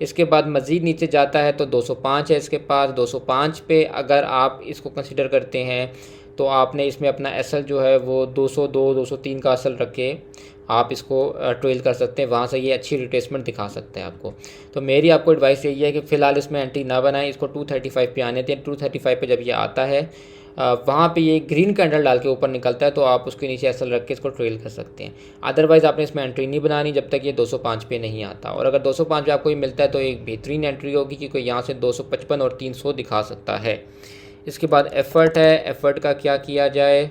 इसके बाद मज़ीद नीचे जाता है तो 205 है इसके पास। 205 पे अगर आप इसको कंसीडर करते हैं तो आपने इसमें अपना एसएल जो है वो 202 203 का एसएल रख के आप इसको ट्रेल कर सकते हैं। वहाँ से ये अच्छी रिट्रेसमेंट दिखा सकते हैं आपको। तो मेरी आपको एडवाइस यही है कि फ़िलहाल इसमें एंट्री ना बनाएं, इसको 235 पे आने दें। 235 पे जब ये आता है वहाँ पे ये ग्रीन कैंडल डाल के ऊपर निकलता है तो आप उसके नीचे एसएल रख के इसको ट्रेल कर सकते हैं। अदरवाइज़ आपने इसमें एंट्री नहीं बनानी जब तक ये 205 पे नहीं आता। और अगर 205 पे आपको ये मिलता है तो एक बेहतरीन एंट्री होगी, क्योंकि यहाँ से 255 और 300 दिखा सकता है। इसके बाद एफर्ट है, एफर्ट का क्या किया जाए।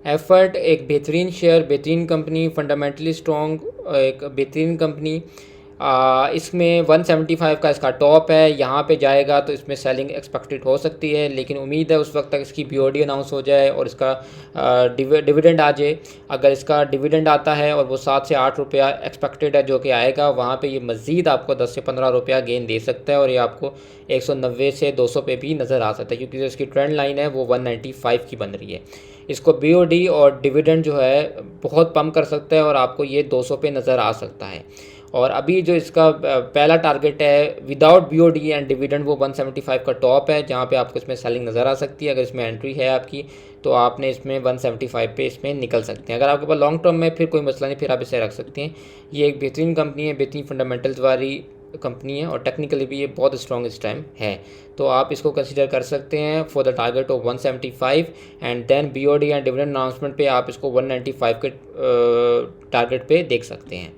एफर्ट एक बेहतरीन शेयर, बेहतरीन कंपनी, फंडामेंटली स्ट्रॉन्ग, एक बेहतरीन कंपनी। इसमें 175 का इसका टॉप है, यहाँ पे जाएगा तो इसमें सेलिंग एक्सपेक्टेड हो सकती है, लेकिन उम्मीद है उस वक्त तक इसकी बीओडी अनाउंस हो जाए और इसका डिविडेंड आ जाए। अगर इसका डिविडेंड आता है और वो 7 से 8 रुपया एक्सपेक्टेड है जो कि आएगा, वहाँ पे ये मज़ीद आपको 10 से 15 रुपया गेन दे सकता है और ये आपको 190 से 200 पे भी नज़र आ सकता है, क्योंकि जो इसकी ट्रेंड लाइन है वो 195 की बन रही है। इसको बीओडी और डिविडेंड जो है बहुत पम्प कर सकता है और आपको ये 200 पे नज़र आ सकता है। और अभी जो इसका पहला टारगेट है विदाउट बीओडी एंड डिविडेंड वो 175 का टॉप है, जहाँ पे आपको इसमें सेलिंग नज़र आ सकती है। अगर इसमें एंट्री है आपकी तो आपने इसमें 175 पे इसमें निकल सकते हैं। अगर आपके पास लॉन्ग टर्म में फिर कोई मसला नहीं, फिर आप इसे रख सकते हैं। ये एक बेहतरीन कंपनी है, बेहतरीन फंडामेंटल्स वाली कंपनी है और टेक्निकली भी ये बहुत स्ट्रॉन्ग इस टाइम है, तो आप इसको कंसीडर कर सकते हैं for the target of 175 and then BOD and dividend announcement पे आप इसको 195 के टारगेट पे देख सकते हैं।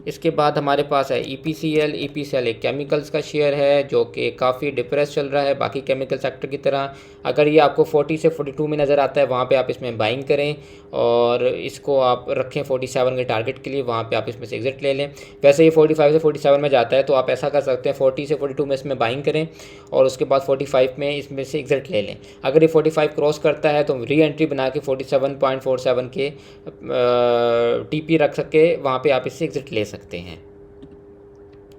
इसके बाद हमारे पास है EPCL। EPCL एक केमिकल्स का शेयर है जो कि काफ़ी डिप्रेस चल रहा है बाकी केमिकल सेक्टर की तरह। अगर ये आपको 40 से 42 में नज़र आता है वहाँ पे आप इसमें बाइंग करें और इसको आप रखें 47 के टारगेट के लिए, वहाँ पे आप इसमें से एग्जिट ले लें। वैसे ये 45 से 47 में जाता है तो आप ऐसा कर सकते हैं 40 से 42 में इसमें बाइंग करें और उसके बाद 45 में इसमें से एग्जिट ले लें। अगर ये 45 क्रॉस करता है तो री एंट्री बना के 47.47 के TP रख सके, वहाँ पे आप इससे एग्जिट ले सकते हैं।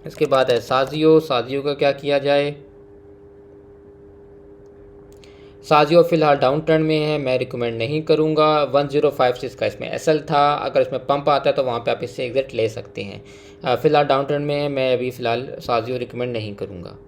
इसके बाद है साजियो। साजियो का क्या किया जाए। साजियो फ़िलहाल डाउन ट्रेंड में है, मैं रिकमेंड नहीं करूँगा। 1056 का इसमें एसएल था, अगर इसमें पंप आता है तो वहाँ पे आप इससे एग्जिट ले सकते हैं। फ़िलहाल डाउन ट्रेंड में है, मैं अभी फ़िलहाल साजियो रिकमेंड नहीं करूँगा।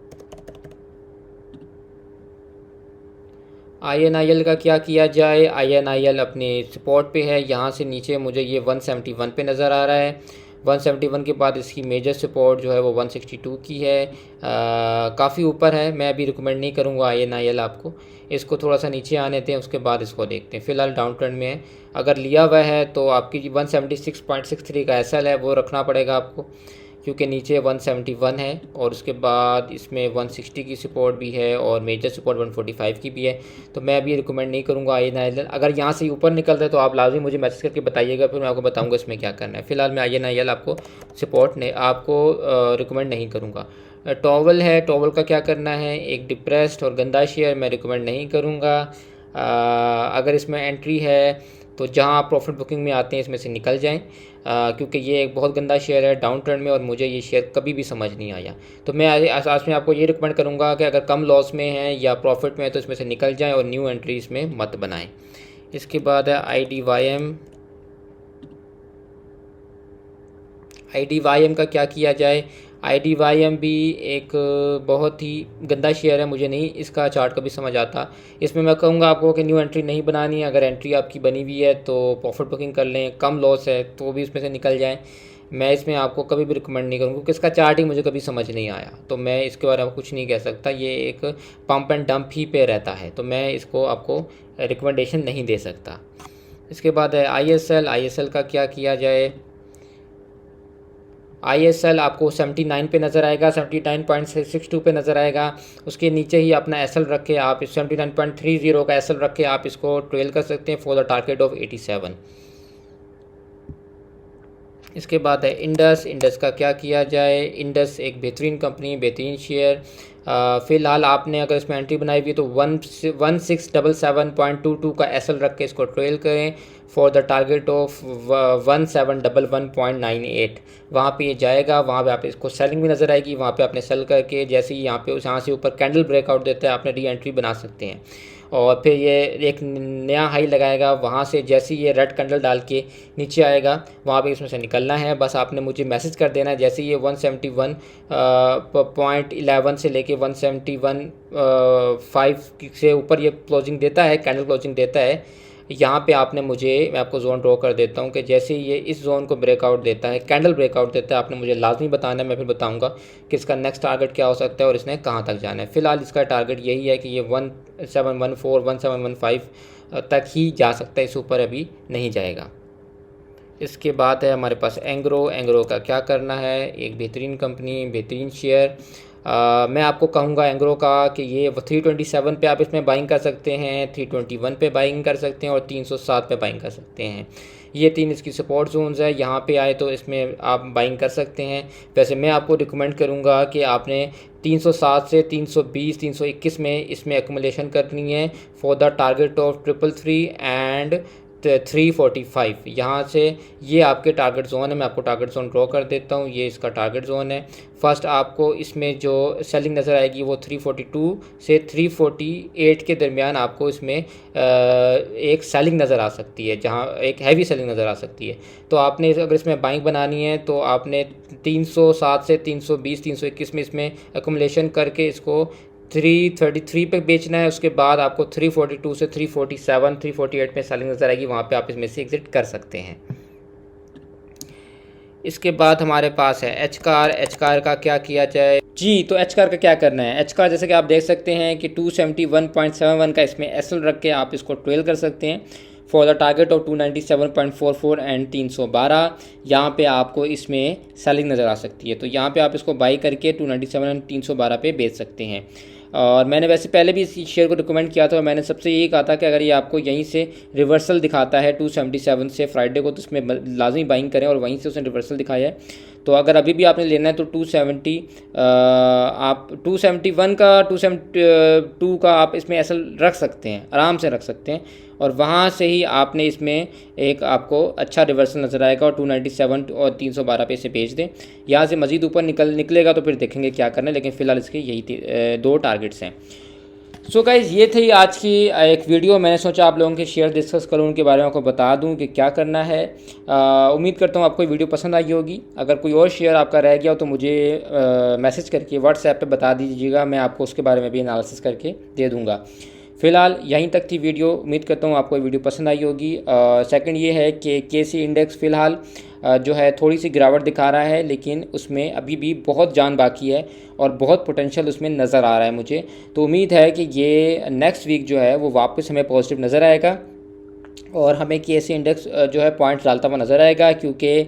INIL का क्या किया जाए। INIL अपने सपोर्ट पे है, यहाँ से नीचे मुझे ये 171 पे नज़र आ रहा है। 171 के बाद इसकी मेजर सपोर्ट जो है वो 162 की है, काफ़ी ऊपर है। मैं अभी रिकमेंड नहीं करूँगा INIL आपको, इसको थोड़ा सा नीचे आने दें उसके बाद इसको देखते हैं। फ़िलहाल डाउन ट्रेंड में है, अगर लिया हुआ है तो आपकी 176.63 का एसएल है वो रखना पड़ेगा आपको, क्योंकि नीचे 171 है और उसके बाद इसमें 160 की सपोर्ट भी है और मेजर सपोर्ट 145 की भी है। तो मैं अभी रिकमेंड नहीं करूँगा INIL। अगर यहाँ से ऊपर निकलता है तो आप लाजमी मुझे मैसेज करके बताइएगा, फिर मैं आपको बताऊँगा इसमें क्या करना है। फ़िलहाल मैं INIL आपको सपोर्ट नहीं, आपको रिकमेंड नहीं करूँगा। टॉवल है, टॉवल का क्या करना है। एक डिप्रेस्ड और गंदा शेयर, मैं रिकमेंड नहीं करूँगा। अगर इसमें एंट्री है तो जहाँ आप प्रॉफिट बुकिंग में आते हैं इसमें से निकल जाएं, क्योंकि ये एक बहुत गंदा शेयर है डाउन ट्रेंड में और मुझे ये शेयर कभी भी समझ नहीं आया। तो मैं आसास में आपको ये रिकमेंड करूँगा कि अगर कम लॉस में है या प्रॉफिट में है तो इसमें से निकल जाएं और न्यू एंट्री इसमें मत बनाएं। इसके बाद है IDYM। IDYM का क्या किया जाए। IDYM भी एक बहुत ही गंदा शेयर है, मुझे नहीं इसका चार्ट कभी समझ आता। इसमें मैं कहूँगा आपको कि न्यू एंट्री नहीं बनानी है, अगर एंट्री आपकी बनी हुई है तो प्रॉफिट बुकिंग कर लें, कम लॉस है तो भी इसमें से निकल जाएं। मैं इसमें आपको कभी भी रिकमेंड नहीं करूँगा क्योंकि इसका चार्ट ही मुझे कभी समझ नहीं आया, तो मैं इसके बारे में कुछ नहीं कह सकता। ये एक पंप एंड डंप ही पे रहता है, तो मैं इसको आपको रिकमेंडेशन नहीं दे सकता। इसके बाद है ISL। ISL का क्या किया जाए। ISL आपको 79 पे नज़र आएगा, 79.62 पे नज़र आएगा। उसके नीचे ही अपना SL रखे आप, 79.30 का SL रखे आप इसको ट्रेल कर सकते हैं फॉर द टारगेट ऑफ 87। इसके बाद है इंडस। इंडस का क्या किया जाए। इंडस एक बेहतरीन कंपनी, बेहतरीन शेयर। फ़िलहाल आपने अगर इसमें एंट्री बनाई हुई है तो 1677.22 का SL रख के इसको ट्रेल करें फॉर द टारगेट ऑफ 1711.98। वहाँ पे ये जाएगा, वहाँ पे आप इसको सेलिंग भी नज़र आएगी, वहाँ पे आपने सेल करके जैसे ही यहाँ से ऊपर कैंडल ब्रेकआउट देता है आपने री एंट्री बना सकते हैं और फिर ये एक नया हाई लगाएगा, वहाँ से जैसे ही ये रेड कैंडल डाल के नीचे आएगा वहाँ पे इसमें से निकलना है। बस आपने मुझे मैसेज कर देना है जैसे ये 171.11 से लेके ये 171.5 से ऊपर ये क्लोजिंग देता है, कैंडल क्लोजिंग देता है, यहाँ पे आपने मैं आपको जोन ड्रॉ कर देता हूँ कि जैसे ये इस जोन को ब्रेकआउट देता है, कैंडल ब्रेकआउट देता है, आपने मुझे लाजमी बताना है, मैं फिर बताऊँगा कि इसका नेक्स्ट टारगेट क्या हो सकता है और इसने कहाँ तक जाना है। फ़िलहाल इसका टारगेट यही है कि ये 1714 1715 तक ही जा सकता है, इस ऊपर अभी नहीं जाएगा। इसके बाद है हमारे पास एंग्रो का क्या करना है, एक बेहतरीन कंपनी, बेहतरीन शेयर। मैं आपको कहूँगा एंग्रो का कि ये 327 पे आप इसमें बाइंग कर सकते हैं, 321 पे बाइंग कर सकते हैं और 307 पे बाइंग कर सकते हैं। ये 3 इसकी सपोर्ट जोन्स है, यहाँ पे आए तो इसमें आप बाइंग कर सकते हैं। वैसे मैं आपको रिकमेंड करूँगा कि आपने 307 से 320 321 में इसमें एक्यूमुलेशन करनी है for the target of 333 and 345। यहाँ से ये आपके टारगेट जोन है। मैं आपको टारगेट जोन ड्रॉ कर देता हूँ, ये इसका टारगेट जोन है। फर्स्ट आपको इसमें जो सेलिंग नज़र आएगी वो 342 से 348 के दरमियान आपको इसमें एक सेलिंग नज़र आ सकती है, जहाँ एक हैवी सेलिंग नज़र आ सकती है। तो आपने अगर इसमें बाइंग बनानी है तो आपने 307 से 320 321 में इसमें एक्यूमुलेशन करके इसको 333 पे बेचना है। उसके बाद आपको 342 से 347 348 में सेलिंग नज़र आएगी, वहाँ पे आप इसमें से एग्ज़िट कर सकते हैं। इसके बाद हमारे पास है एच कार का क्या किया जाए जी। तो एच कार का क्या करना है, एच कार जैसे कि आप देख सकते हैं कि 271.71 का इसमें एसएल रख के आप इसको ट्रेल कर सकते हैं for the target of 297.44 and 312। यहाँ पे आपको इसमें सेलिंग नज़र आ सकती है, तो यहाँ पे आप इसको बाई करके 297 एंड 312 पे बेच सकते हैं। और मैंने वैसे पहले भी इस शेयर को रिकमेंड किया था और मैंने सबसे यही कहा था कि अगर ये आपको यहीं से रिवर्सल दिखाता है 277 से फ्राइडे को, तो इसमें लाजमी बाइंग करें, और वहीं से उसने रिवर्सल दिखाया है। तो अगर अभी भी आपने लेना है तो 270 आप 271 का 272 का आप इसमें एसएल रख सकते हैं, आराम से रख सकते हैं, और वहाँ से ही आपने इसमें एक आपको अच्छा रिवर्सल नज़र आएगा और 297 और 312 पे इसे बेच दें। यहाँ से मज़ीद ऊपर निकलेगा तो फिर देखेंगे क्या करना है, लेकिन फ़िलहाल इसके यही 2 टारगेट्स हैं। सो गाइज़ ये थी आज की एक वीडियो। मैंने सोचा आप लोगों के शेयर डिस्कस करूँ, उनके बारे में आपको बता दूं कि क्या करना है। उम्मीद करता हूँ आपको ये वीडियो पसंद आई होगी। अगर कोई और शेयर आपका रह गया हो तो मुझे मैसेज करके व्हाट्सएप पे बता दीजिएगा, मैं आपको उसके बारे में भी एनालिसिस करके दे दूँगा। फ़िलहाल यहीं तक थी वीडियो, उम्मीद करता हूँ आपको वीडियो पसंद आई होगी। सेकंड ये है कि केसी इंडेक्स फ़िलहाल जो है थोड़ी सी गिरावट दिखा रहा है, लेकिन उसमें अभी भी बहुत जान बाकी है और बहुत पोटेंशियल उसमें नज़र आ रहा है मुझे। तो उम्मीद है कि ये नेक्स्ट वीक जो है वो वापस हमें पॉजिटिव नज़र आएगा और हमें केसी इंडेक्स जो है पॉइंट डालता हुआ नज़र आएगा, क्योंकि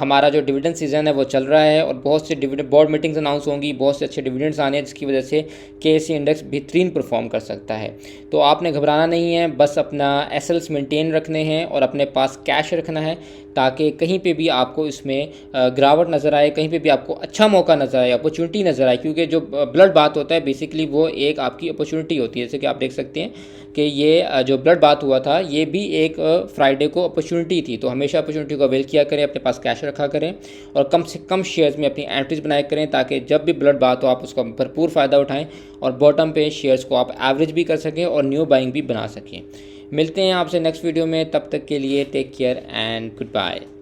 हमारा जो डिविडेंड सीज़न है वो चल रहा है और बहुत से डिविडेंड बोर्ड मीटिंग्स अनाउंस होंगी, बहुत से अच्छे डिविडेंड्स आने हैं, जिसकी वजह से केसी इंडेक्स बेहतरीन परफॉर्म कर सकता है। तो आपने घबराना नहीं है, बस अपना एसएल्स मेंटेन रखने हैं और अपने पास कैश रखना है, ताकि कहीं पे भी आपको इसमें गिरावट नज़र आए, कहीं पे भी आपको अच्छा मौका नज़र आए, अपॉर्चुनिटी नज़र आए, क्योंकि जो ब्लड बात होता है बेसिकली वो एक आपकी अपॉर्चुनिटी होती है। जैसे कि आप देख सकते हैं कि ये जो ब्लड बात हुआ था ये भी एक फ्राइडे को अपॉर्चुनिटी थी। तो हमेशा अपॉर्चुनिटी को अवेल किया करें, अपने पास कैश रखा करें और कम से कम शेयर्स में अपनी एंट्रीज बनाया करें, ताकि जब भी ब्लड बात हो आप उसका भरपूर फ़ायदा उठाएं और बॉटम पे शेयर्स को आप एवरेज भी कर सकें और न्यू बाइंग भी बना सकें। मिलते हैं आपसे नेक्स्ट वीडियो में, तब तक के लिए take care and good bye.